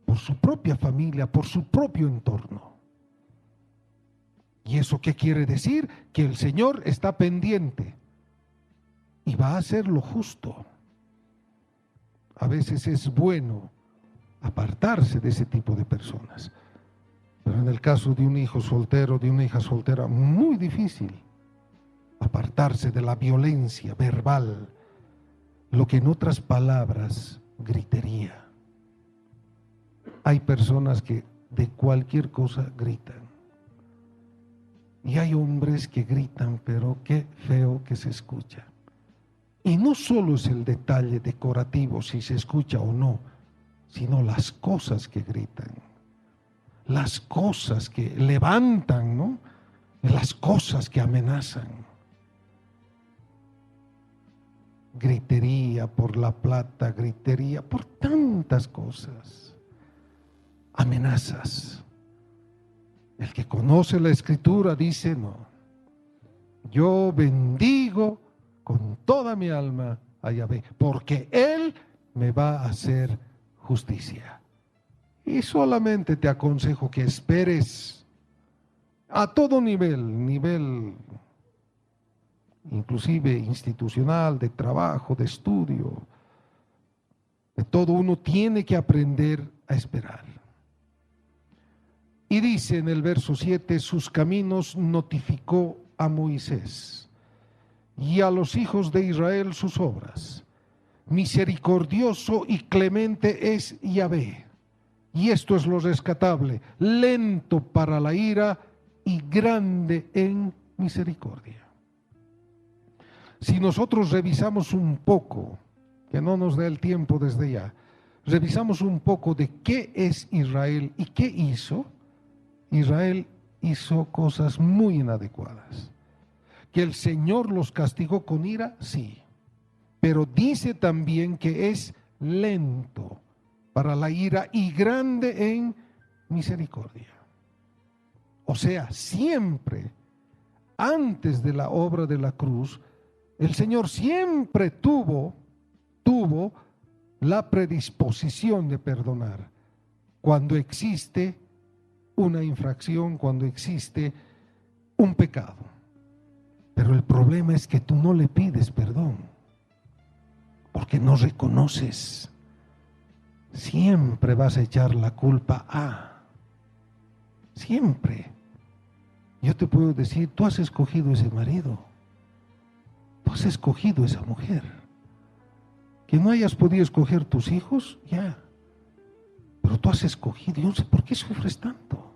por su propia familia, por su propio entorno? ¿Y eso qué quiere decir? Que el Señor está pendiente y va a hacer lo justo. A veces es bueno apartarse de ese tipo de personas, pero en el caso de un hijo soltero, de una hija soltera, muy difícil apartarse de la violencia verbal, lo que en otras palabras, gritería. Hay personas que de cualquier cosa gritan. Y hay hombres que gritan, pero qué feo que se escucha. Y no solo es el detalle decorativo, si se escucha o no, sino las cosas que gritan, las cosas que levantan, ¿no? Las cosas que amenazan. Gritería por la plata, gritería por tantas cosas. Amenazas. El que conoce la Escritura dice, no, yo bendigo con toda mi alma a Yahvé, porque Él me va a hacer justicia. Y solamente te aconsejo que esperes a todo nivel inclusive institucional, de trabajo, de estudio, de todo. Uno tiene que aprender a esperar. Y dice en el verso 7, sus caminos notificó a Moisés y a los hijos de Israel sus obras. Misericordioso y clemente es Yahvé. Y esto es lo rescatable, lento para la ira y grande en misericordia. Si nosotros revisamos un poco, que no nos dé el tiempo desde ya, revisamos un poco de qué es Israel y qué hizo. Israel hizo cosas muy inadecuadas. Que el Señor los castigó con ira, sí. Pero dice también que es lento para la ira y grande en misericordia. O sea, siempre, antes de la obra de la cruz, el Señor siempre tuvo la predisposición de perdonar cuando existe una infracción, cuando existe un pecado. Pero el problema es que tú no le pides perdón, porque no reconoces. Siempre vas a echar la culpa a. Siempre. Yo te puedo decir, tú has escogido ese marido, tú has escogido esa mujer. Que no hayas podido escoger tus hijos, ya, pero tú has escogido. Yo no sé por qué sufres tanto.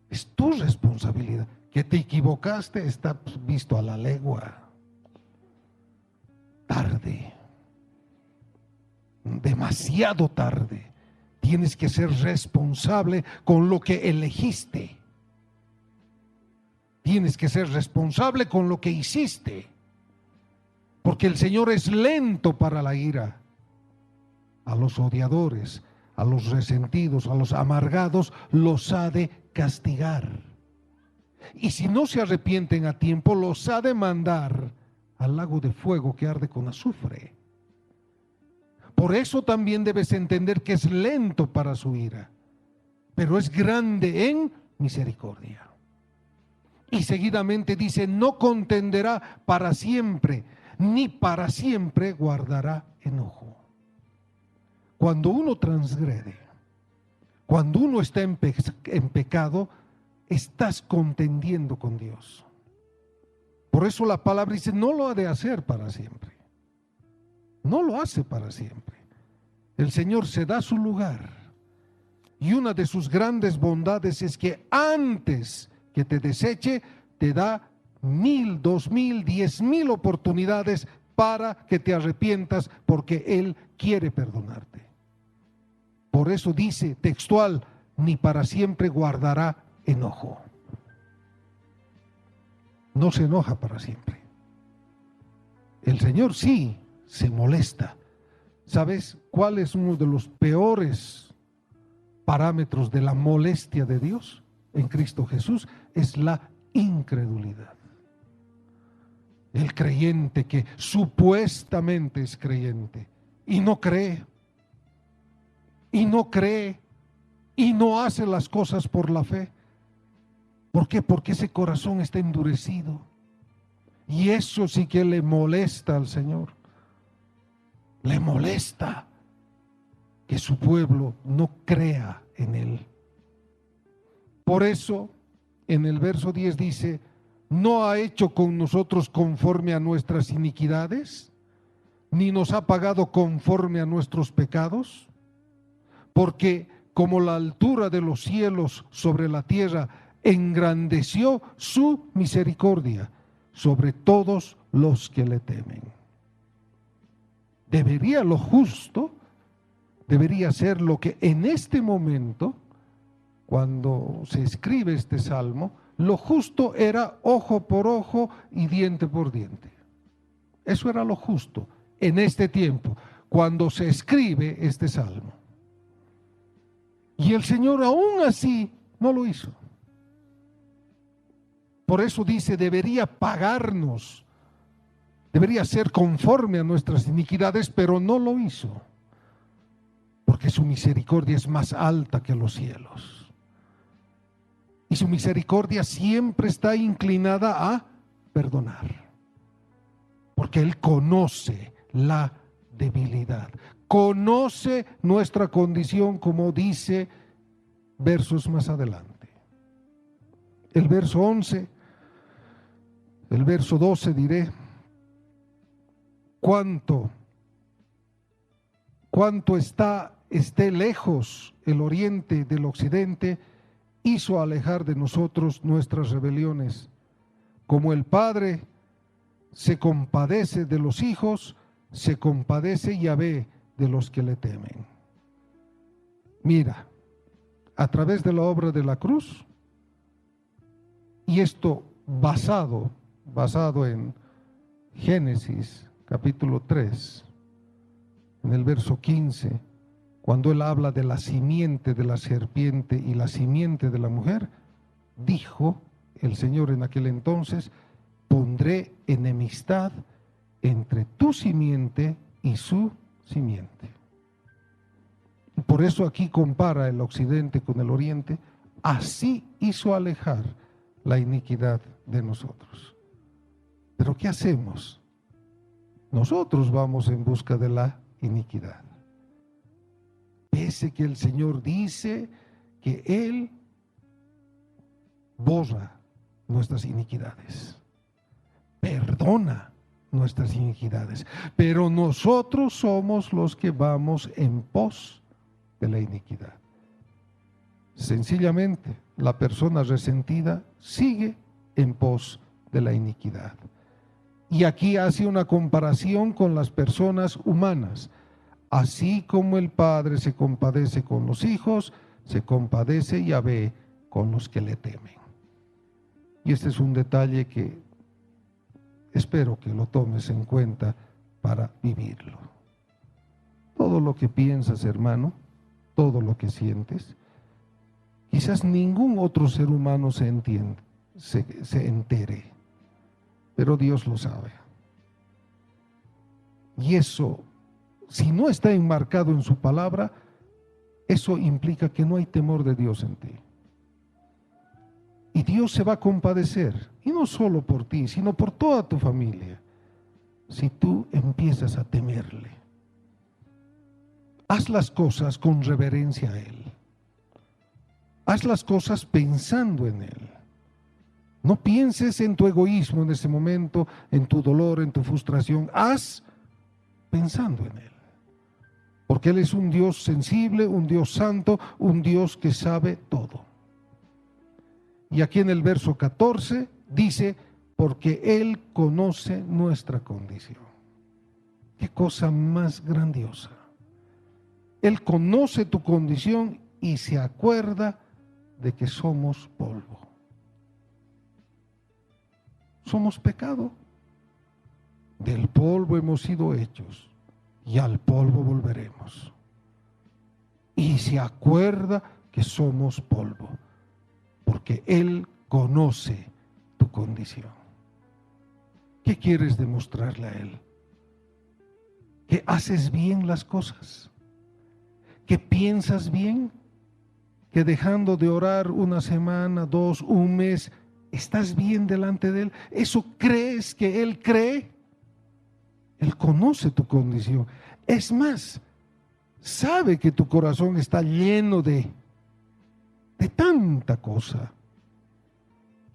Es tu responsabilidad. Que te equivocaste está visto a la legua. Tarde, demasiado tarde. Tienes que ser responsable con lo que elegiste. Tienes que ser responsable con lo que hiciste. Porque el Señor es lento para la ira. A los odiadores, a los resentidos, a los amargados, los ha de castigar. Y si no se arrepienten a tiempo, los ha de mandar al lago de fuego que arde con azufre. Por eso también debes entender que es lento para su ira, pero es grande en misericordia. Y seguidamente dice, no contenderá para siempre, ni para siempre guardará enojo. Cuando uno transgrede, cuando uno está en pecado, estás contendiendo con Dios. Por eso la palabra dice, no lo ha de hacer para siempre. No lo hace para siempre. El Señor se da su lugar. Y una de sus grandes bondades es que antes que te deseche, te da 1000, 2000, 10,000 oportunidades para que te arrepientas, porque Él quiere perdonarte. Por eso dice textual, ni para siempre guardará enojo. No se enoja para siempre. El Señor sí se molesta. ¿Sabes cuál es uno de los peores parámetros de la molestia de Dios en Cristo Jesús? Es la incredulidad. El creyente que supuestamente es creyente y no cree, y no cree, y no hace las cosas por la fe. ¿Por qué? Porque ese corazón está endurecido. Y eso sí que le molesta al Señor. Le molesta que su pueblo no crea en Él. Por eso, en el verso 10 dice, ¿no ha hecho con nosotros conforme a nuestras iniquidades? ¿Ni nos ha pagado conforme a nuestros pecados? Porque como la altura de los cielos sobre la tierra, engrandeció su misericordia sobre todos los que le temen. Debería lo justo, debería ser lo que en este momento, cuando se escribe este salmo, lo justo era ojo por ojo y diente por diente. Eso era lo justo en este tiempo, cuando se escribe este salmo. Y el Señor aún así no lo hizo. Por eso dice, debería pagarnos, debería ser conforme a nuestras iniquidades, pero no lo hizo, porque su misericordia es más alta que los cielos. Y su misericordia siempre está inclinada a perdonar, porque Él conoce la debilidad, conoce nuestra condición, como dice versos más adelante. El verso 11, el verso 12 diré, cuánto esté lejos el oriente del occidente, hizo alejar de nosotros nuestras rebeliones. Como el Padre se compadece de los hijos, se compadece Yahvé de los que le temen. Mira, a través de la obra de la cruz, y esto basado en Génesis capítulo 3, en el verso 15, cuando él habla de la simiente de la serpiente y la simiente de la mujer, dijo el Señor en aquel entonces, pondré enemistad entre tu simiente y su simiente. Y por eso aquí compara el occidente con el oriente. Así hizo alejar la iniquidad de nosotros. Pero ¿qué hacemos? Nosotros vamos en busca de la iniquidad. Pese que el Señor dice que Él borra nuestras iniquidades, perdona nuestras iniquidades, pero nosotros somos los que vamos en pos de la iniquidad. Sencillamente, la persona resentida sigue en pos de la iniquidad. Y aquí hace una comparación con las personas humanas. Así como el Padre se compadece con los hijos, se compadece Yahvé con los que le temen. Y este es un detalle que espero que lo tomes en cuenta para vivirlo. Todo lo que piensas, hermano, todo lo que sientes, quizás ningún otro ser humano se entere, pero Dios lo sabe. Y eso, si no está enmarcado en su palabra, eso implica que no hay temor de Dios en ti. Y Dios se va a compadecer, y no solo por ti, sino por toda tu familia, si tú empiezas a temerle. Haz las cosas con reverencia a Él. Haz las cosas pensando en Él. No pienses en tu egoísmo en ese momento, en tu dolor, en tu frustración. Haz pensando en Él. Porque Él es un Dios sensible, un Dios santo, un Dios que sabe todo. Y aquí en el verso 14 dice, porque Él conoce nuestra condición. Qué cosa más grandiosa. Él conoce tu condición y se acuerda de que somos polvo. Somos pecado. Del polvo hemos sido hechos y al polvo volveremos. Y se acuerda que somos polvo, porque Él conoce tu condición. ¿Qué quieres demostrarle a Él? Que haces bien las cosas, que piensas bien, que dejando de orar una semana, 2, un mes, estás bien delante de Él. ¿Eso crees que Él cree? Él conoce tu condición. Es más, sabe que tu corazón está lleno de tanta cosa.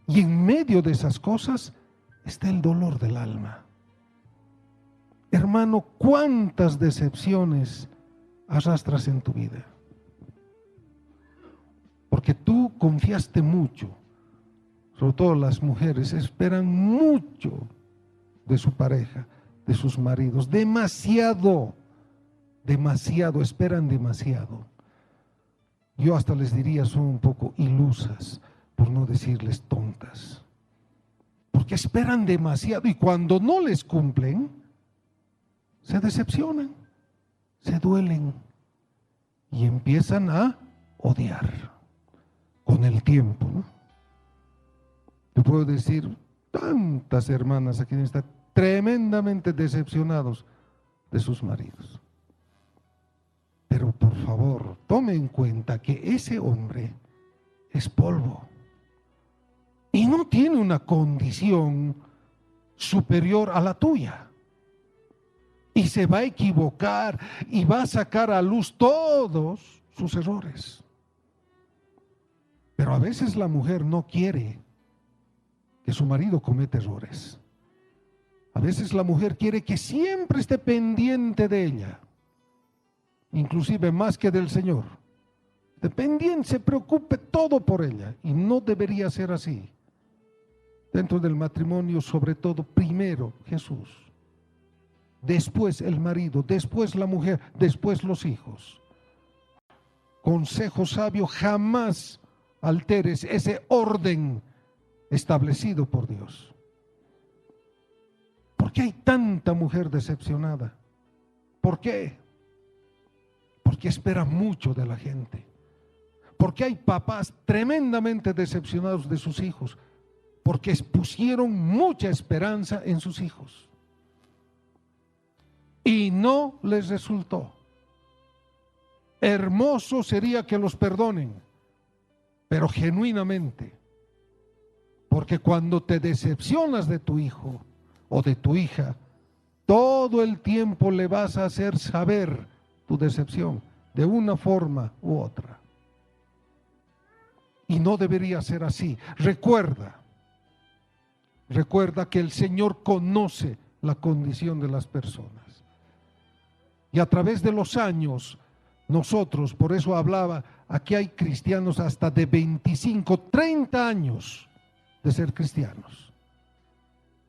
Y en medio de esas cosas está el dolor del alma. Hermano, ¿cuántas decepciones arrastras en tu vida? Porque tú confiaste mucho. Sobre todo las mujeres esperan mucho de su pareja, de sus maridos. Demasiado, esperan demasiado. Yo hasta les diría son un poco ilusas, por no decirles tontas. Porque esperan demasiado y cuando no les cumplen, se decepcionan, se duelen y empiezan a odiar con el tiempo, ¿no? Te puedo decir, tantas hermanas aquí están tremendamente decepcionados de sus maridos. Pero por favor, tome en cuenta que ese hombre es polvo y no tiene una condición superior a la tuya. Y se va a equivocar y va a sacar a luz todos sus errores. Pero a veces la mujer no quiere que su marido cometa errores. A veces la mujer quiere que siempre esté pendiente de ella, inclusive más que del Señor. Dependiente, se preocupe todo por ella y no debería ser así. Dentro del matrimonio, sobre todo, primero Jesús, después el marido, después la mujer, después los hijos. Consejo sabio, jamás alteres ese orden establecido por Dios. ¿Por qué hay tanta mujer decepcionada? ¿Por qué? Porque espera mucho de la gente. Porque hay papás tremendamente decepcionados de sus hijos, porque pusieron mucha esperanza en sus hijos y no les resultó. Hermoso sería que los perdonen, pero genuinamente, porque cuando te decepcionas de tu hijo o de tu hija, todo el tiempo le vas a hacer saber tu decepción de una forma u otra. Y no debería ser así. Recuerda que el Señor conoce la condición de las personas. Y a través de los años, nosotros, por eso hablaba, aquí hay cristianos hasta de 25, 30 años de ser cristianos.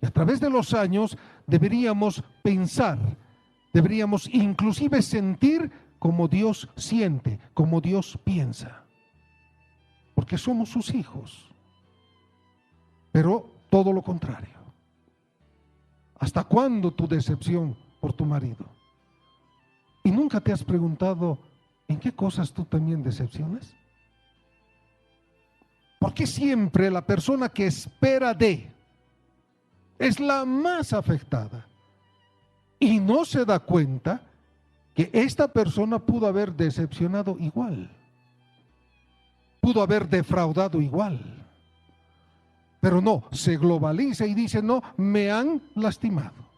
Y a través de los años deberíamos pensar, deberíamos inclusive sentir como Dios siente, como Dios piensa. Porque somos sus hijos. Pero todo lo contrario. ¿Hasta cuándo tu decepción por tu marido? ¿Y nunca te has preguntado en qué cosas tú también decepcionas? Porque siempre la persona que espera es la más afectada y no se da cuenta que esta persona pudo haber decepcionado igual, pudo haber defraudado igual, pero no, se globaliza y dice: no, me han lastimado,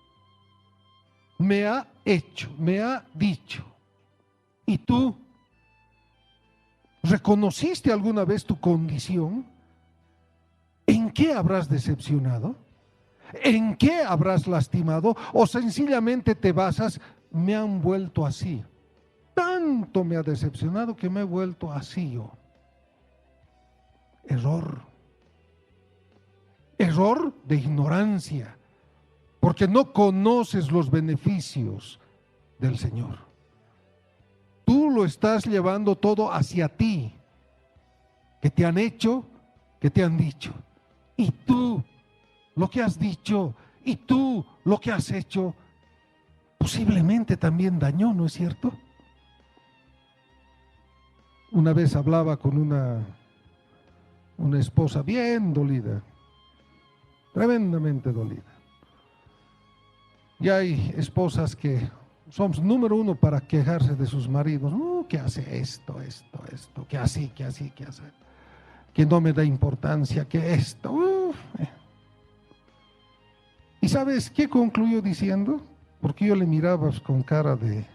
me ha hecho, me ha dicho. ¿Y tú reconociste alguna vez tu condición? ¿En qué habrás decepcionado? ¿En qué habrás lastimado? ¿O sencillamente te basas: me han vuelto así? Tanto me ha decepcionado que me he vuelto así yo. Error de ignorancia, porque no conoces los beneficios del Señor. Tú lo estás llevando todo hacia ti, que te han hecho, que te han dicho. Y tú, lo que has dicho, y tú, lo que has hecho, posiblemente también dañó, ¿no es cierto? Una vez hablaba con una esposa bien dolida, tremendamente dolida. Y hay esposas que son número uno para quejarse de sus maridos. Que hace esto, que así, que hace, que no me da importancia, que esto. ¿Y sabes qué concluyó diciendo? Porque yo le miraba con cara de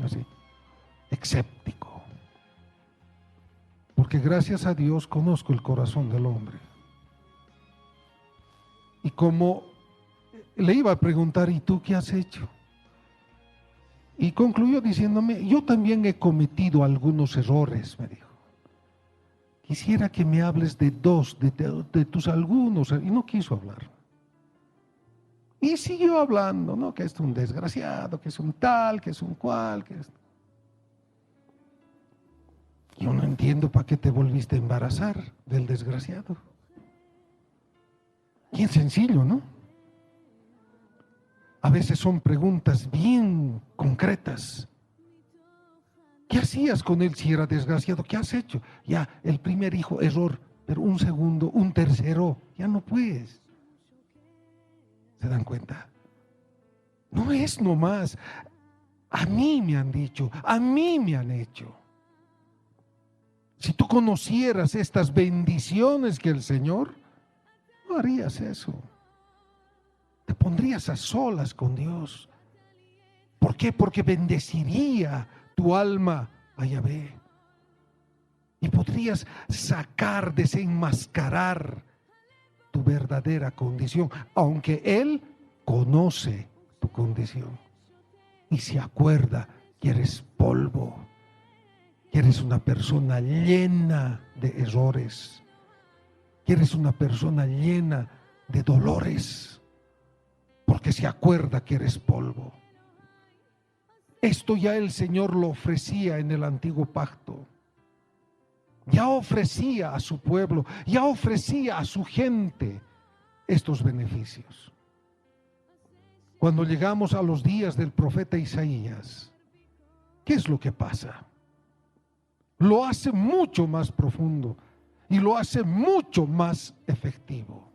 así, escéptico. Porque gracias a Dios conozco el corazón del hombre. Y como le iba a preguntar: ¿y tú qué has hecho? Y concluyó diciéndome: yo también he cometido algunos errores, me dijo. Quisiera que me hables de de tus algunos. Y no quiso hablar. Y siguió hablando, ¿no? Que es un desgraciado, que es un tal, que es un cual, que es... Yo no entiendo para qué te volviste a embarazar del desgraciado. Bien sencillo, ¿no? A veces son preguntas bien concretas. ¿Qué hacías con él si era desgraciado? ¿Qué has hecho? Ya, el primer hijo, error, pero un segundo, un tercero, ya no puedes. ¿Se dan cuenta? No es nomás: a mí me han dicho, a mí me han hecho. Si tú conocieras estas bendiciones que el Señor, no harías eso. Te pondrías a solas con Dios. ¿Por qué? Porque bendeciría tu alma a Yahvé. Y podrías sacar, desenmascarar tu verdadera condición, aunque Él conoce tu condición y se acuerda que eres polvo, que eres una persona llena de errores, que eres una persona llena de dolores, porque se acuerda que eres polvo. Esto ya el Señor lo ofrecía en el antiguo pacto. Ya ofrecía a su pueblo, ya ofrecía a su gente estos beneficios. Cuando llegamos a los días del profeta Isaías, ¿qué es lo que pasa? Lo hace mucho más profundo y lo hace mucho más efectivo.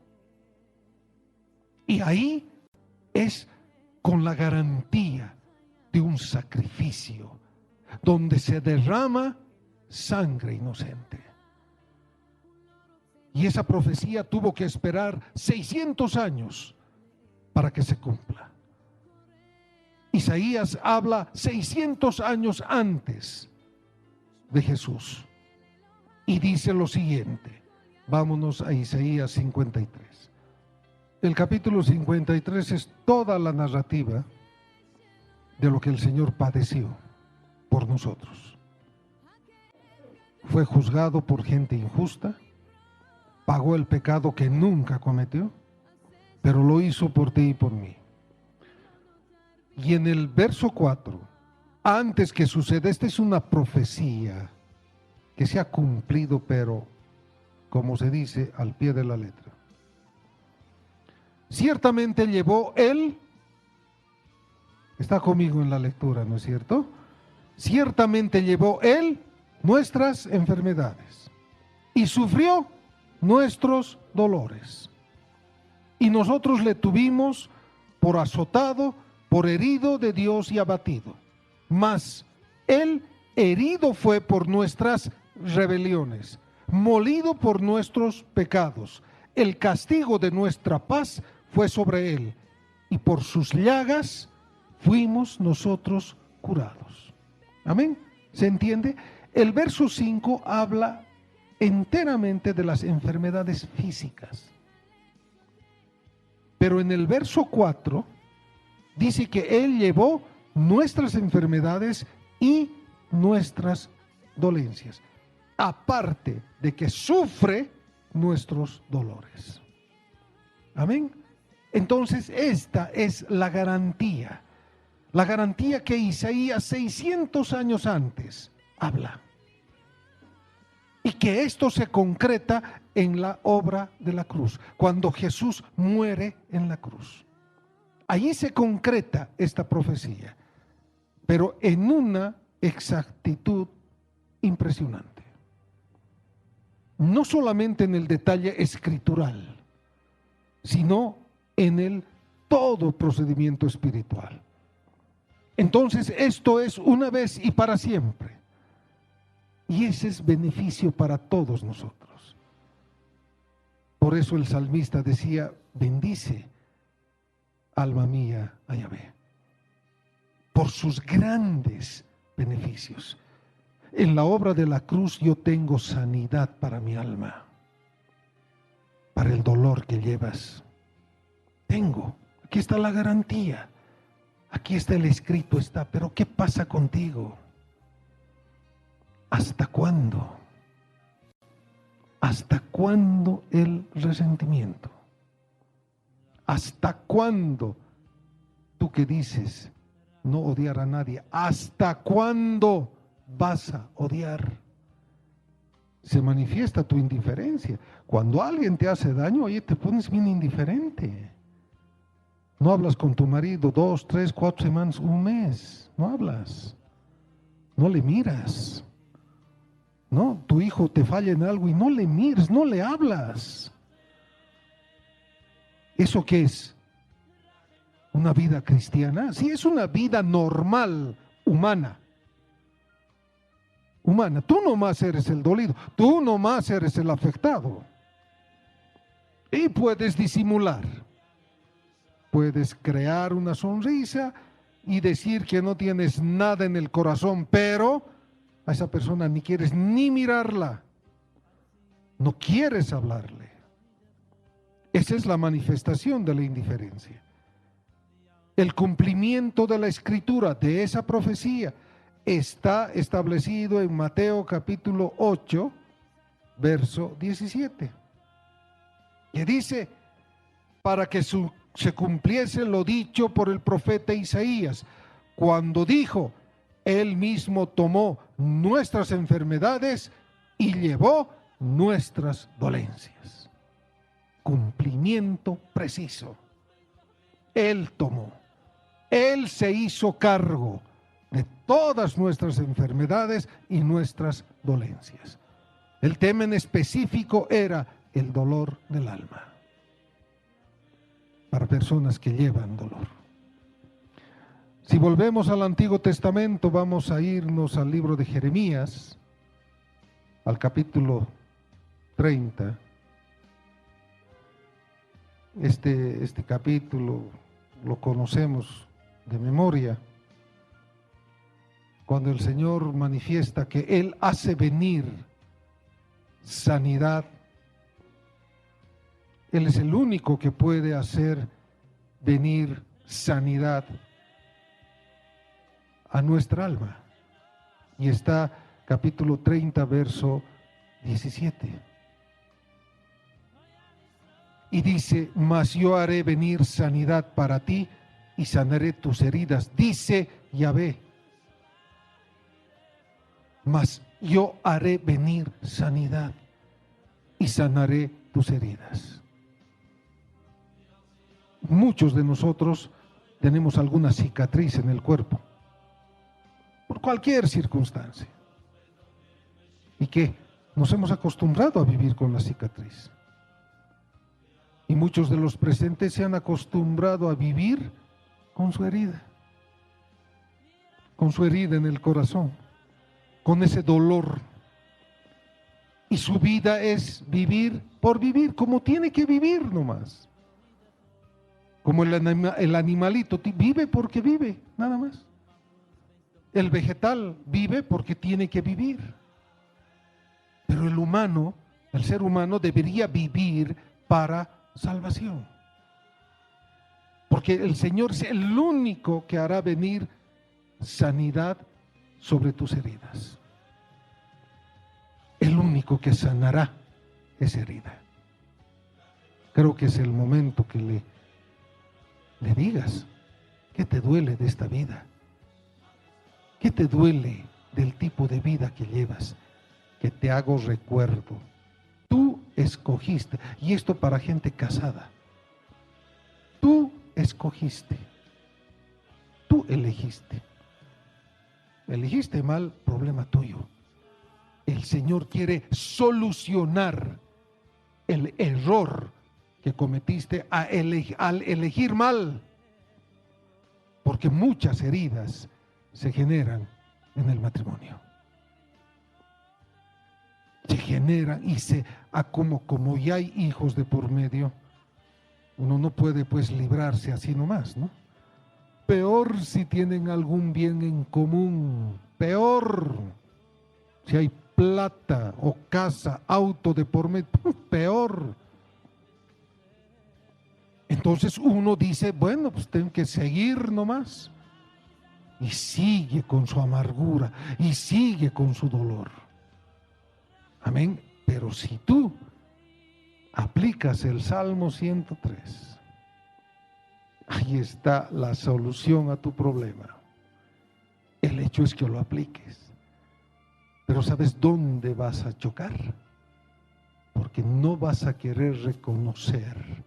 Y ahí es con la garantía de un sacrificio donde se derrama sangre inocente. Y esa profecía tuvo que esperar 600 años para que se cumpla. Isaías habla 600 años antes de Jesús. y dice lo siguiente. Vámonos a Isaías 53. El capítulo 53 es toda la narrativa de lo que el Señor padeció por nosotros. Fue juzgado por gente injusta, pagó el pecado que nunca cometió, pero lo hizo por ti y por mí. Y en el verso 4, antes que suceda, esta es una profecía que se ha cumplido, pero como se dice, al pie de la letra. Ciertamente llevó él, está conmigo en la lectura, ¿no es cierto? Ciertamente llevó él nuestras enfermedades y sufrió nuestros dolores. Y nosotros le tuvimos por azotado, por herido de Dios y abatido. Mas él herido fue por nuestras rebeliones, molido por nuestros pecados. El castigo de nuestra paz fue sobre él, y por sus llagas fuimos nosotros curados. Amén. ¿Se entiende? El verso 5 habla enteramente de las enfermedades físicas. Pero en el verso 4 dice que él llevó nuestras enfermedades y nuestras dolencias, aparte de que sufre nuestros dolores. Amén. Entonces esta es la garantía que Isaías 600 años antes habla, y que esto se concreta en la obra de la cruz, cuando Jesús muere en la cruz. Allí se concreta esta profecía, pero en una exactitud impresionante. No solamente en el detalle escritural, sino en el todo procedimiento espiritual. Entonces esto es una vez y para siempre. Y ese es beneficio para todos nosotros. Por eso el salmista decía: bendice, alma mía, a Yahvé, por sus grandes beneficios. En la obra de la cruz yo tengo sanidad para mi alma, para el dolor que llevas. Tengo, aquí está la garantía, aquí está el escrito, está. Pero ¿qué pasa contigo? ¿Hasta cuándo? ¿Hasta cuándo el resentimiento? ¿Hasta cuándo tú que dices no odiar a nadie? ¿Hasta cuándo vas a odiar? Se manifiesta tu indiferencia. Cuando alguien te hace daño, oye, te pones bien indiferente. No hablas con tu marido 2, 3, 4 semanas, un mes. No hablas. No le miras. No, tu hijo te falla en algo y no le mires, no le hablas. ¿Eso qué es? ¿Una vida cristiana? Sí, es una vida normal, humana. Humana. Tú nomás eres el dolido, tú nomás eres el afectado. Y puedes disimular. Puedes crear una sonrisa y decir que no tienes nada en el corazón, pero a esa persona ni quieres ni mirarla. No quieres hablarle. Esa es la manifestación de la indiferencia. El cumplimiento de la escritura, de esa profecía, está establecido en Mateo capítulo 8, verso 17. Que dice: para que se cumpliese lo dicho por el profeta Isaías, cuando dijo: él mismo tomó nuestras enfermedades y llevó nuestras dolencias. Cumplimiento preciso. Él tomó, él se hizo cargo de todas nuestras enfermedades y nuestras dolencias. El tema en específico era el dolor del alma, para personas que llevan dolor. Si volvemos al Antiguo Testamento, vamos a irnos al libro de Jeremías, al capítulo 30. Este capítulo lo conocemos de memoria, cuando el Señor manifiesta que Él hace venir sanidad. Él es el único que puede hacer venir sanidad a nuestra alma. Y está capítulo 30, verso 17. Y dice: mas yo haré venir sanidad para ti y sanaré tus heridas, dice Yahvé. Mas yo haré venir sanidad y sanaré tus heridas. Muchos de nosotros tenemos alguna cicatriz en el cuerpo, por cualquier circunstancia. ¿Y qué? Nos hemos acostumbrado a vivir con la cicatriz. Y muchos de los presentes se han acostumbrado a vivir con su herida en el corazón, con ese dolor. Y su vida es vivir por vivir, como tiene que vivir nomás. Como el animalito vive porque vive, nada más. El vegetal vive porque tiene que vivir. Pero el humano, el ser humano, debería vivir para salvación. Porque el Señor es el único que hará venir sanidad sobre tus heridas. El único que sanará esa herida. Creo que es el momento que le digas: ¿qué te duele de esta vida? ¿Qué te duele del tipo de vida que llevas? Que te hago recuerdo. Tú escogiste, y esto para gente casada. Tú escogiste. Tú elegiste. Elegiste mal, problema tuyo. El Señor quiere solucionar el error que cometiste al elegir mal. Porque muchas heridas se generan en el matrimonio. Se generan y como ya hay hijos de por medio, uno no puede pues librarse así nomás, ¿no? Peor si tienen algún bien en común, peor si hay plata o casa, auto de por medio, peor. Entonces uno dice: bueno, pues tengo que seguir nomás. Y sigue con su amargura y sigue con su dolor. Amén. Pero si tú aplicas el Salmo 103, ahí está la solución a tu problema. El hecho es que lo apliques. Pero ¿sabes dónde vas a chocar? Porque no vas a querer reconocer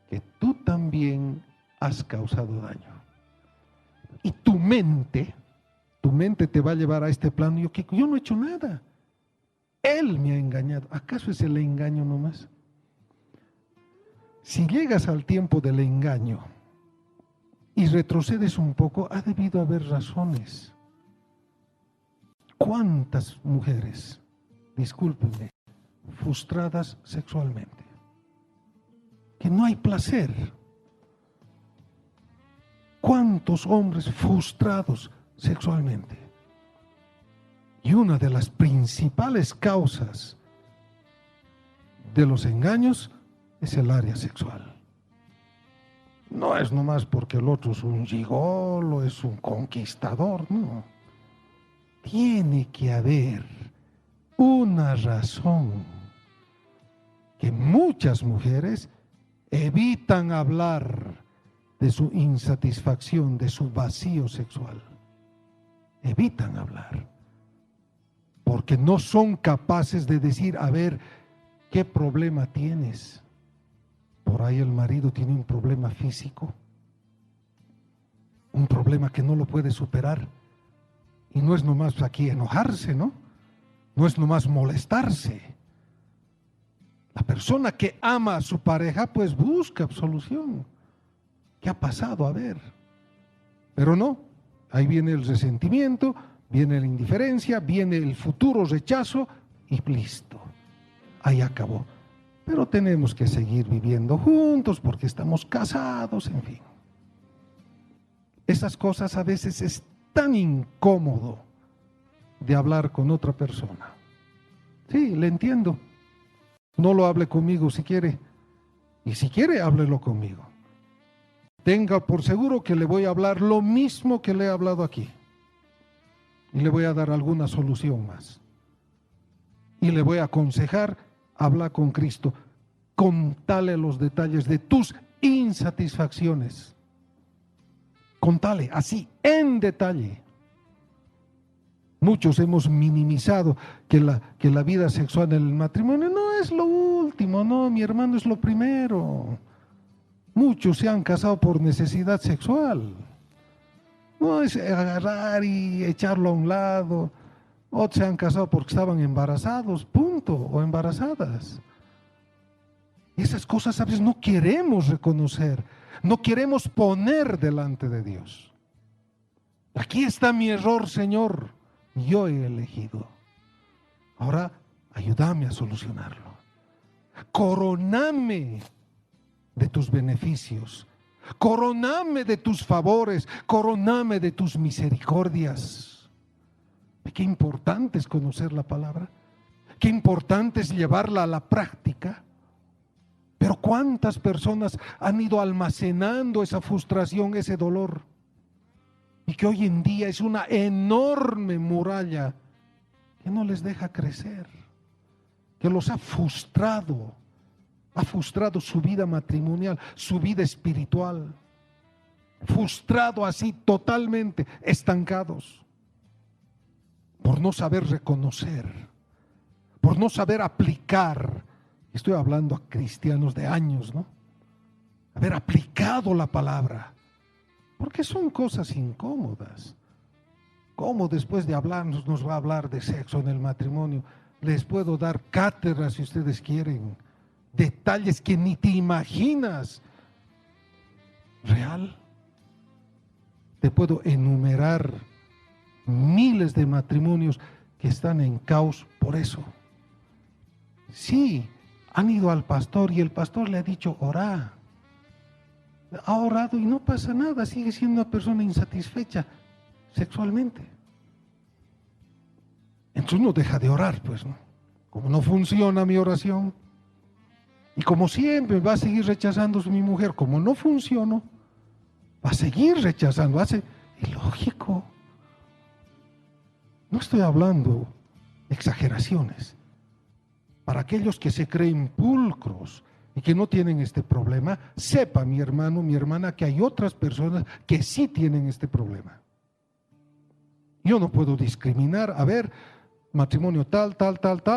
que tú también has causado daño. Y tu mente te va a llevar a este plano: yo no he hecho nada. Él me ha engañado. ¿Acaso es el engaño nomás? Si llegas al tiempo del engaño y retrocedes un poco, ha debido haber razones. ¿Cuántas mujeres, discúlpenme, frustradas sexualmente? Que no hay placer. ¿Cuántos hombres frustrados sexualmente? Y una de las principales causas de los engaños es el área sexual. No es nomás porque el otro es un gigolo, es un conquistador, no. Tiene que haber una razón que muchas mujeres evitan hablar de su insatisfacción, de su vacío sexual. Evitan hablar. Porque no son capaces de decir: a ver, ¿qué problema tienes? Por ahí el marido tiene un problema físico, un problema que no lo puede superar. Y no es nomás aquí enojarse, ¿no? No es nomás molestarse. La persona que ama a su pareja pues busca solución. ¿Qué ha pasado? A ver. Pero no, ahí viene el resentimiento, viene la indiferencia, viene el futuro rechazo y listo. Ahí acabó. Pero tenemos que seguir viviendo juntos porque estamos casados, en fin. Esas cosas a veces es tan incómodo de hablar con otra persona. Sí, le entiendo. No lo hable conmigo si quiere. Y si quiere, háblelo conmigo. Tenga por seguro que le voy a hablar lo mismo que le he hablado aquí. Y le voy a dar alguna solución más. Y le voy a aconsejar, habla con Cristo. Contale los detalles de tus insatisfacciones. Contale así, en detalle. Muchos hemos minimizado que la vida sexual en el matrimonio no es lo último, no, mi hermano, es lo primero. Muchos se han casado por necesidad sexual. No es agarrar y echarlo a un lado. Otros se han casado porque estaban embarazados, punto, o embarazadas. Y esas cosas a veces no queremos reconocer, no queremos poner delante de Dios. Aquí está mi error, Señor. Yo he elegido. Ahora, ayúdame a solucionarlo. Coroname de tus beneficios. Coroname de tus favores. Coroname de tus misericordias. Qué importante es conocer la palabra. Qué importante es llevarla a la práctica. Pero ¿cuántas personas han ido almacenando esa frustración, ese dolor? Y que hoy en día es una enorme muralla que no les deja crecer, que los ha frustrado su vida matrimonial, su vida espiritual, frustrado así totalmente, estancados, por no saber reconocer, por no saber aplicar. Estoy hablando a cristianos de años, ¿no? Haber aplicado la palabra. Porque son cosas incómodas. ¿Cómo después de hablarnos nos va a hablar de sexo en el matrimonio? Les puedo dar cátedras si ustedes quieren. Detalles que ni te imaginas. Real. Te puedo enumerar miles de matrimonios que están en caos por eso. Sí, han ido al pastor y el pastor le ha dicho, orá. Ha orado y no pasa nada, sigue siendo una persona insatisfecha sexualmente. Entonces no deja de orar, pues, ¿no? Como no funciona mi oración, y como siempre va a seguir rechazando a mi mujer, como no funcionó, va a seguir rechazando, va a ser ilógico. No estoy hablando de exageraciones. Para aquellos que se creen pulcros y que no tienen este problema, sepa mi hermano, mi hermana, que hay otras personas que sí tienen este problema. Yo no puedo discriminar, a ver, matrimonio tal,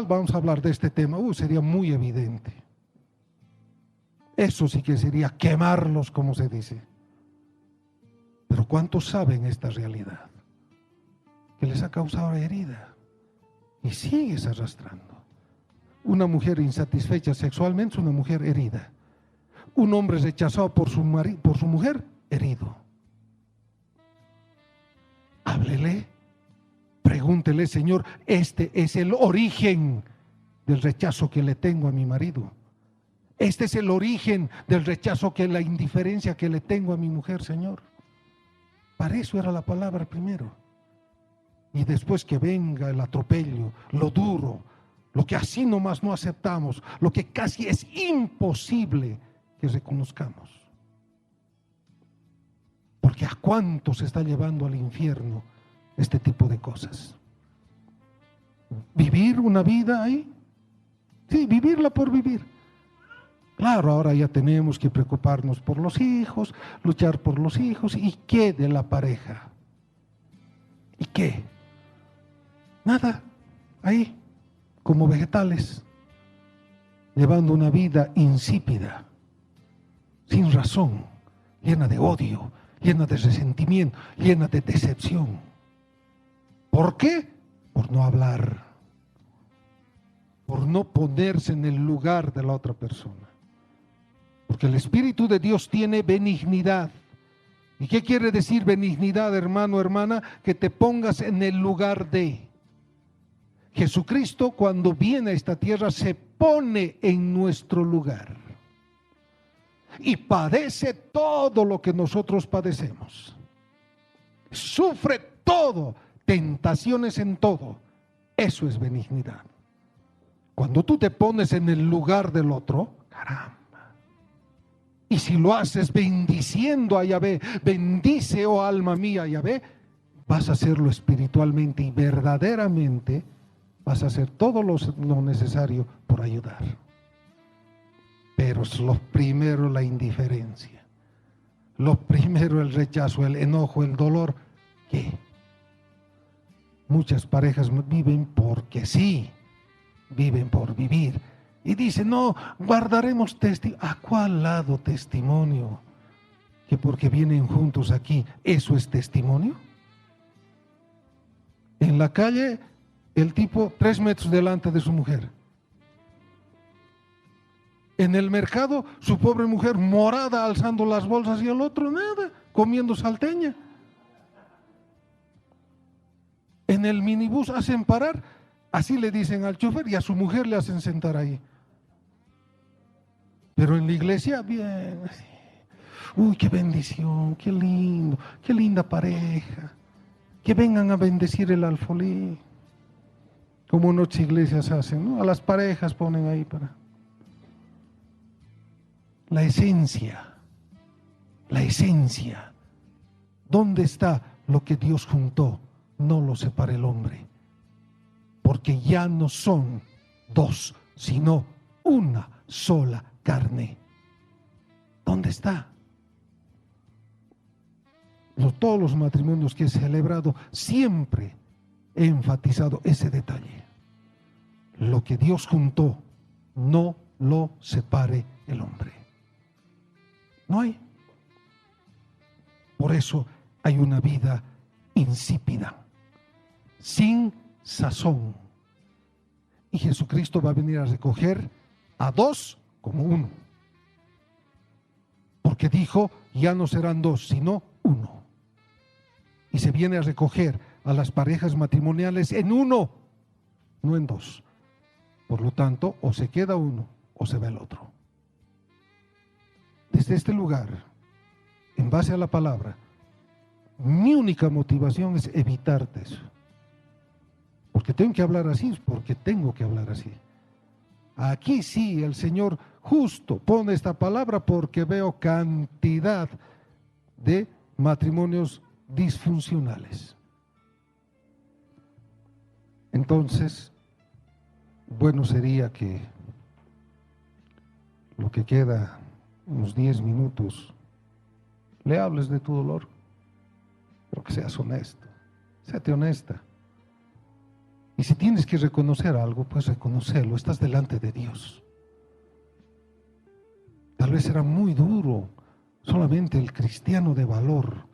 vamos a hablar de este tema. Sería muy evidente. Eso sí que sería quemarlos, como se dice. Pero ¿cuántos saben esta realidad? Que les ha causado herida y sigues arrastrando. Una mujer insatisfecha sexualmente es una mujer herida. Un hombre rechazado por su mujer, herido. Háblele, pregúntele, Señor, este es el origen del rechazo que le tengo a mi marido. Este es el origen del rechazo, la indiferencia que le tengo a mi mujer, Señor. Para eso era la palabra primero. Y después que venga el atropello, lo duro, lo que así nomás no aceptamos, lo que casi es imposible que reconozcamos. Porque ¿a cuánto se está llevando al infierno este tipo de cosas? ¿Vivir una vida ahí? Sí, vivirla por vivir. Claro, ahora ya tenemos que preocuparnos por los hijos, luchar por los hijos. ¿Y qué de la pareja? ¿Y qué? Nada, ahí, como vegetales, llevando una vida insípida, sin razón, llena de odio, llena de resentimiento, llena de decepción. ¿Por qué? Por no hablar, por no ponerse en el lugar de la otra persona. Porque el Espíritu de Dios tiene benignidad. ¿Y qué quiere decir benignidad, hermano, hermana? Que te pongas en el lugar de Jesucristo. Cuando viene a esta tierra se pone en nuestro lugar y padece todo lo que nosotros padecemos, sufre todo, tentaciones en todo. Eso es benignidad. Cuando tú te pones en el lugar del otro, caramba. Y si lo haces bendiciendo a Yahvé, bendice, oh alma mía, a Yahvé, vas a hacerlo espiritualmente y verdaderamente vas a hacer todo lo necesario por ayudar. Pero es lo primero la indiferencia, lo primero el rechazo, el enojo, el dolor. ¿Qué? Muchas parejas viven porque sí, viven por vivir. Y dicen, no, guardaremos testimonio. ¿A cuál lado testimonio? ¿Que porque vienen juntos aquí, eso es testimonio? En la calle, el tipo 3 metros delante de su mujer. En el mercado, su pobre mujer morada alzando las bolsas y el otro nada, comiendo salteña. En el minibús hacen parar, así le dicen al chofer y a su mujer le hacen sentar ahí. Pero en la iglesia, bien, uy, qué bendición, qué lindo, qué linda pareja, que vengan a bendecir el alfolí, como muchas iglesias hacen, ¿no? A las parejas ponen ahí para... La esencia, ¿dónde está lo que Dios juntó? No lo separa el hombre, porque ya no son dos, sino una sola carne. ¿Dónde está? Todos los matrimonios que he celebrado siempre he enfatizado ese detalle. Lo que Dios juntó, no lo separe el hombre. No hay. Por eso hay una vida insípida, sin sazón. Y Jesucristo va a venir a recoger a 2 como 1. Porque dijo, ya no serán 2, sino 1. Y se viene a recoger a las parejas matrimoniales en 1, no en 2. Por lo tanto, o se queda uno o se va el otro. Desde este lugar, en base a la palabra, mi única motivación es evitarte eso. Porque tengo que hablar así, porque tengo que hablar así. Aquí sí, el Señor justo pone esta palabra porque veo cantidad de matrimonios disfuncionales. Entonces, bueno sería que lo que queda, unos 10 minutos, le hables de tu dolor, pero que seas honesto, séte honesta. Y si tienes que reconocer algo, pues reconocerlo, estás delante de Dios. Tal vez será muy duro, solamente el cristiano de valor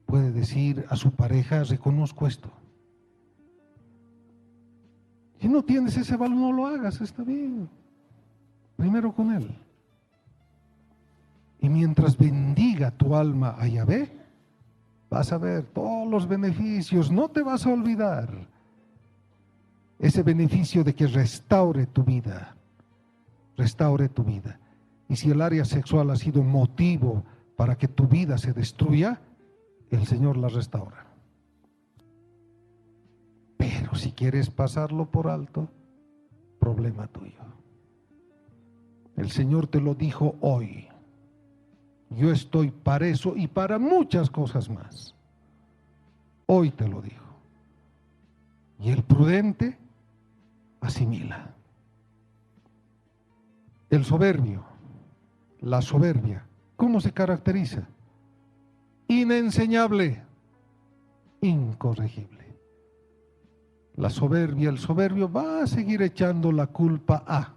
puede decir a su pareja, reconozco esto. Si no tienes ese valor, no lo hagas, está bien. Primero con Él. Y mientras bendiga tu alma a Yahvé, vas a ver todos los beneficios, no te vas a olvidar. Ese beneficio de que restaure tu vida. Y si el área sexual ha sido motivo para que tu vida se destruya, el Señor la restaura. Pero si quieres pasarlo por alto, problema tuyo. El Señor te lo dijo hoy. Yo estoy para eso y para muchas cosas más. Hoy te lo dijo. Y el prudente asimila. El soberbio, la soberbia, ¿cómo se caracteriza? Inenseñable, incorregible. La soberbia, el soberbio va a seguir echando la culpa a.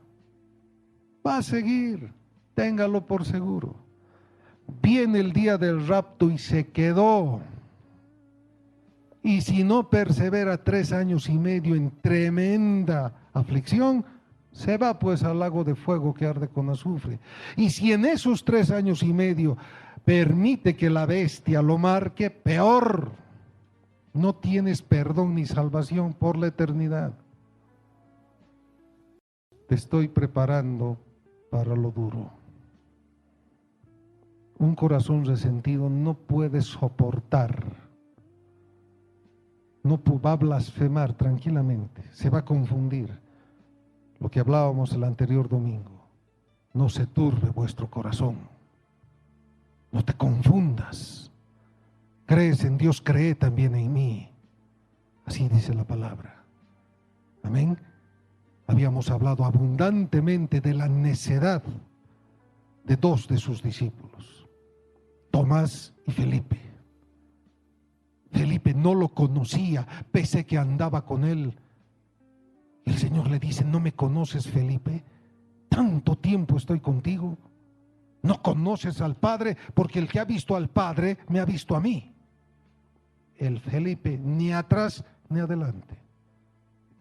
Va a seguir, téngalo por seguro. Viene el día del rapto y se quedó. Y si no persevera 3 años y medio en tremenda aflicción, se va pues al lago de fuego que arde con azufre. Y si en esos 3 años y medio permite que la bestia lo marque, peor. No tienes perdón ni salvación por la eternidad. Te estoy preparando para lo duro. Un corazón resentido no puede soportar, no va a blasfemar tranquilamente, se va a confundir. lo que hablábamos el anterior domingo. No se turbe vuestro corazón. No te confundas. Crees en Dios, cree también en mí. Así dice la palabra. Amén. Habíamos hablado abundantemente de la necedad de dos de sus discípulos, Tomás y Felipe. Felipe no lo conocía, pese que andaba con él. El Señor le dice: ¿no me conoces, Felipe? Tanto tiempo estoy contigo. No conoces al Padre, porque el que ha visto al Padre me ha visto a mí. El Felipe ni atrás ni adelante.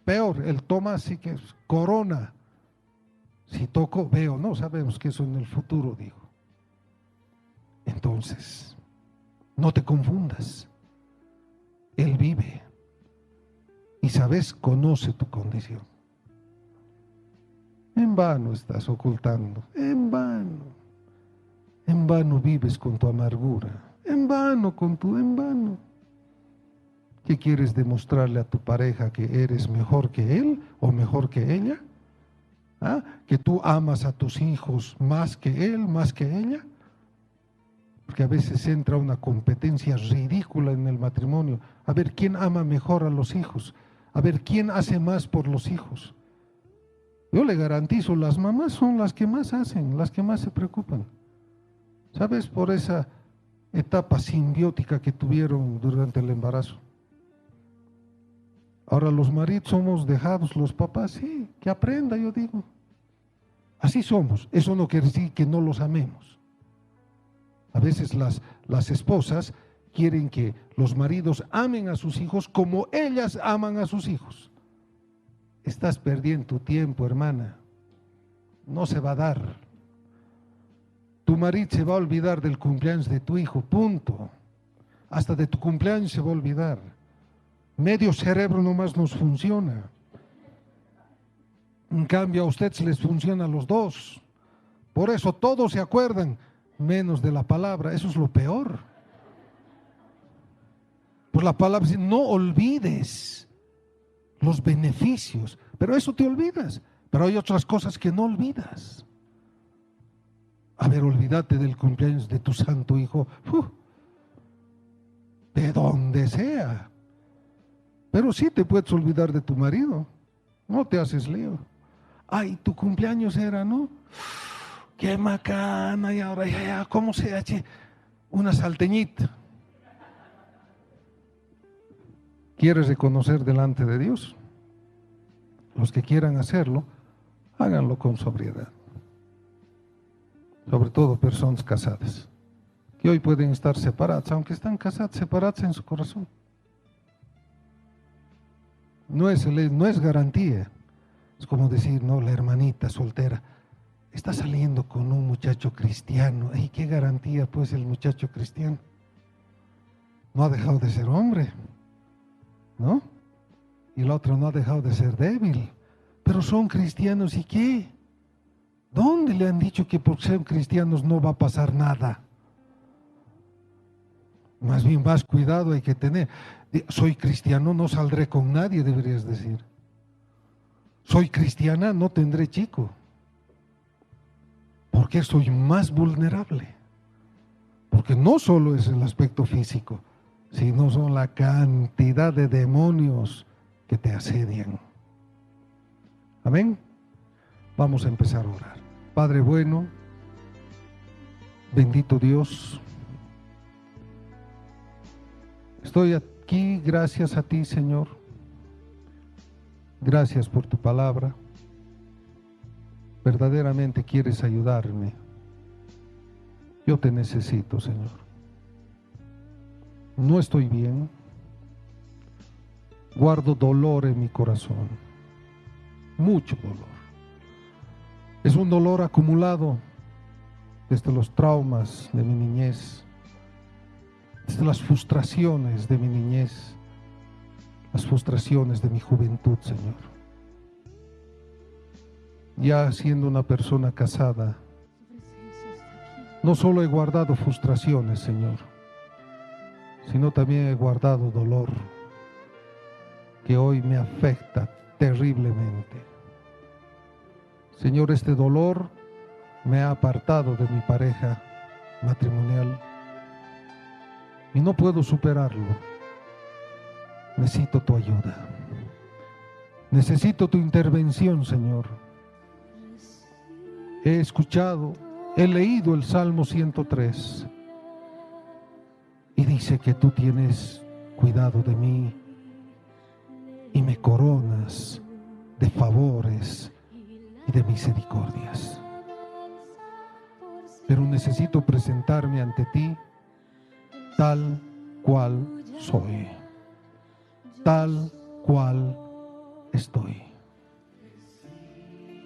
Peor, el Tomás sí que es corona. Si toco, veo. No sabemos que eso en el futuro, digo. Entonces, no te confundas. Él vive y, sabes, conoce tu condición. En vano estás ocultando, en vano vives con tu amargura, en vano. ¿Qué quieres demostrarle a tu pareja? ¿Que eres mejor que él o mejor que ella? ¿Ah? ¿Que tú amas a tus hijos más que él, más que ella? Porque a veces entra una competencia ridícula en el matrimonio. A ver quién ama mejor a los hijos. A ver quién hace más por los hijos. Yo le garantizo, las mamás son las que más hacen, las que más se preocupan. ¿Sabes? Por esa etapa simbiótica que tuvieron durante el embarazo. Ahora los maridos somos dejados, los papás, sí, que aprenda, yo digo. Así somos. Eso no quiere decir que no los amemos. A veces las esposas quieren que los maridos amen a sus hijos como ellas aman a sus hijos. Estás perdiendo tu tiempo, hermana. No se va a dar. Tu marido se va a olvidar del cumpleaños de tu hijo, punto. Hasta de tu cumpleaños se va a olvidar. Medio cerebro nomás nos funciona. En cambio a ustedes les funciona a los dos. Por eso todos se acuerdan, menos de la palabra. Eso es lo peor. Pues la palabra dice: no olvides los beneficios. Pero eso te olvidas. Pero hay otras cosas que no olvidas. A ver, olvídate del cumpleaños de tu santo hijo. De donde sea. Pero sí te puedes olvidar de tu marido. No te haces lío. Ay, tu cumpleaños era, ¿no? Qué macana. Y ahora ya, ¿cómo se hace? Una salteñita. ¿Quieres reconocer delante de Dios? Los que quieran hacerlo, háganlo con sobriedad. Sobre todo personas casadas, que hoy pueden estar separadas, aunque están casadas, separadas en su corazón. No es garantía. Es como decir, no, la hermanita soltera está saliendo con un muchacho cristiano. ¿Y qué garantía pues el muchacho cristiano? No ha dejado de ser hombre, ¿no? Y el otro no ha dejado de ser débil. Pero son cristianos, ¿y qué? ¿Dónde le han dicho que por ser cristianos no va a pasar nada? Más bien, más cuidado hay que tener. Soy cristiano, no saldré con nadie, deberías decir. Soy cristiana, no tendré chico. Porque soy más vulnerable. Porque no solo es el aspecto físico, sino son la cantidad de demonios que te asedian. Amén. Vamos a empezar a orar. Padre bueno, bendito Dios, estoy aquí gracias a ti, Señor. Gracias por tu palabra. Verdaderamente quieres ayudarme. Yo te necesito, Señor. No estoy bien. Guardo dolor en mi corazón. Mucho dolor. Es un dolor acumulado desde los traumas de mi niñez, desde las frustraciones de mi niñez, las frustraciones de mi juventud, Señor. Ya siendo una persona casada, no solo he guardado frustraciones, Señor, sino también he guardado dolor que hoy me afecta terriblemente. Señor, este dolor me ha apartado de mi pareja matrimonial y no puedo superarlo. Necesito tu ayuda. Necesito tu intervención, Señor. He escuchado, he leído el Salmo 103 y dice que tú tienes cuidado de mí y me coronas de favores y de misericordias. Pero necesito presentarme ante ti tal cual soy, tal cual estoy.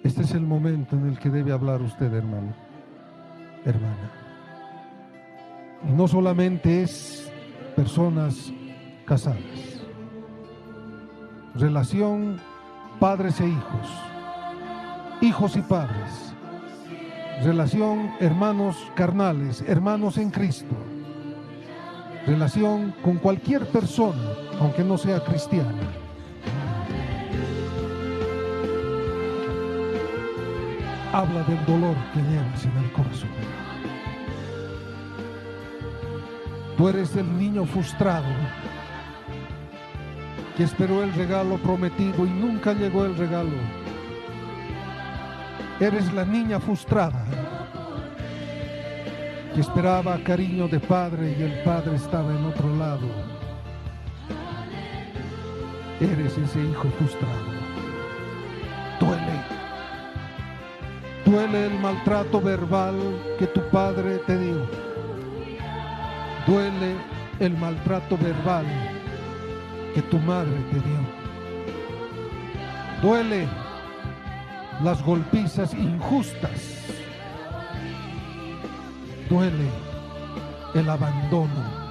Este es el momento en el que debe hablar usted, hermano, hermana. Y no solamente es personas casadas. Relación padres e hijos, hijos y padres. Relación hermanos carnales, hermanos en Cristo. Relación con cualquier persona, aunque no sea cristiana. Habla del dolor que llevas en el corazón. Tú eres el niño frustrado que esperó el regalo prometido y nunca llegó el regalo. Eres la niña frustrada que esperaba cariño de padre y el padre estaba en otro lado. Eres ese hijo frustrado. Duele el maltrato verbal que tu padre te dio. Duele el maltrato verbal que tu madre te dio. Duele las golpizas injustas. Duele el abandono.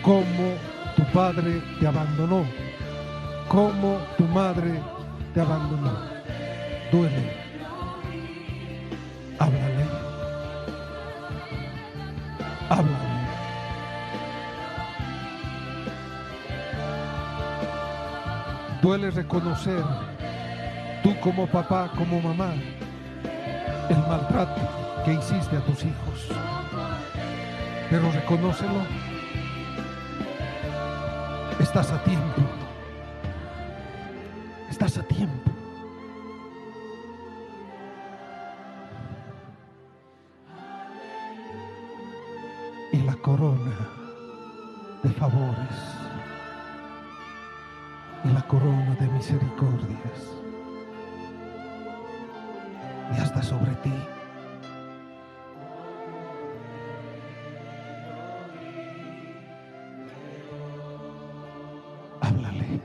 Como tu padre te abandonó. Como tu madre te abandonó. Duele. Háblale. Háblale. Duele reconocer, tú como papá, como mamá, el maltrato que hiciste a tus hijos. Pero reconócelo. Estás a tiempo. Estás a tiempo. Y la corona de favores y la corona de misericordias y hasta sobre ti. Háblale.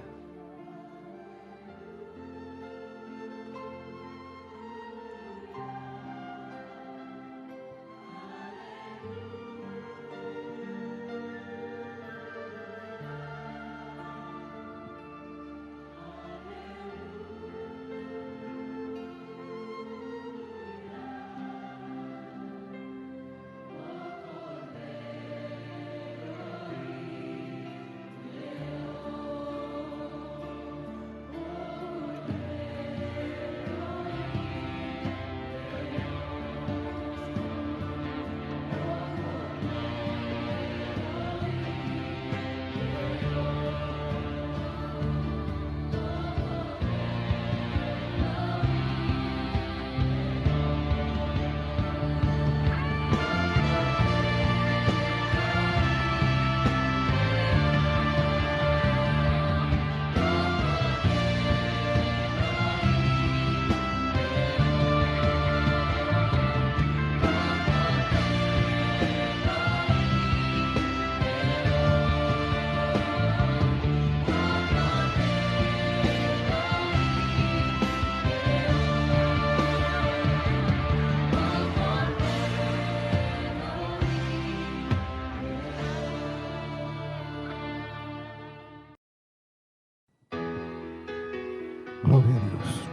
Gloria a Dios.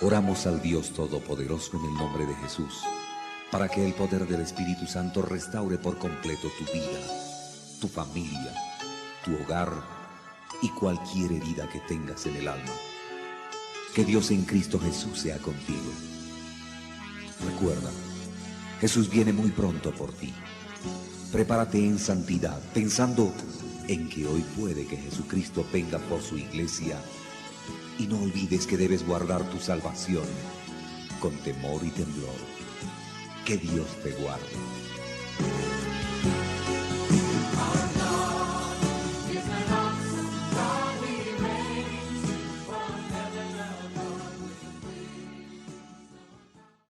Oramos al Dios Todopoderoso en el nombre de Jesús, para que el poder del Espíritu Santo restaure por completo tu vida, tu familia, tu hogar y cualquier herida que tengas en el alma. Que Dios en Cristo Jesús sea contigo. Recuerda, Jesús viene muy pronto por ti. Prepárate en santidad, pensando en que hoy puede que Jesucristo venga por su iglesia, y no olvides que debes guardar tu salvación con temor y temblor. Que Dios te guarde.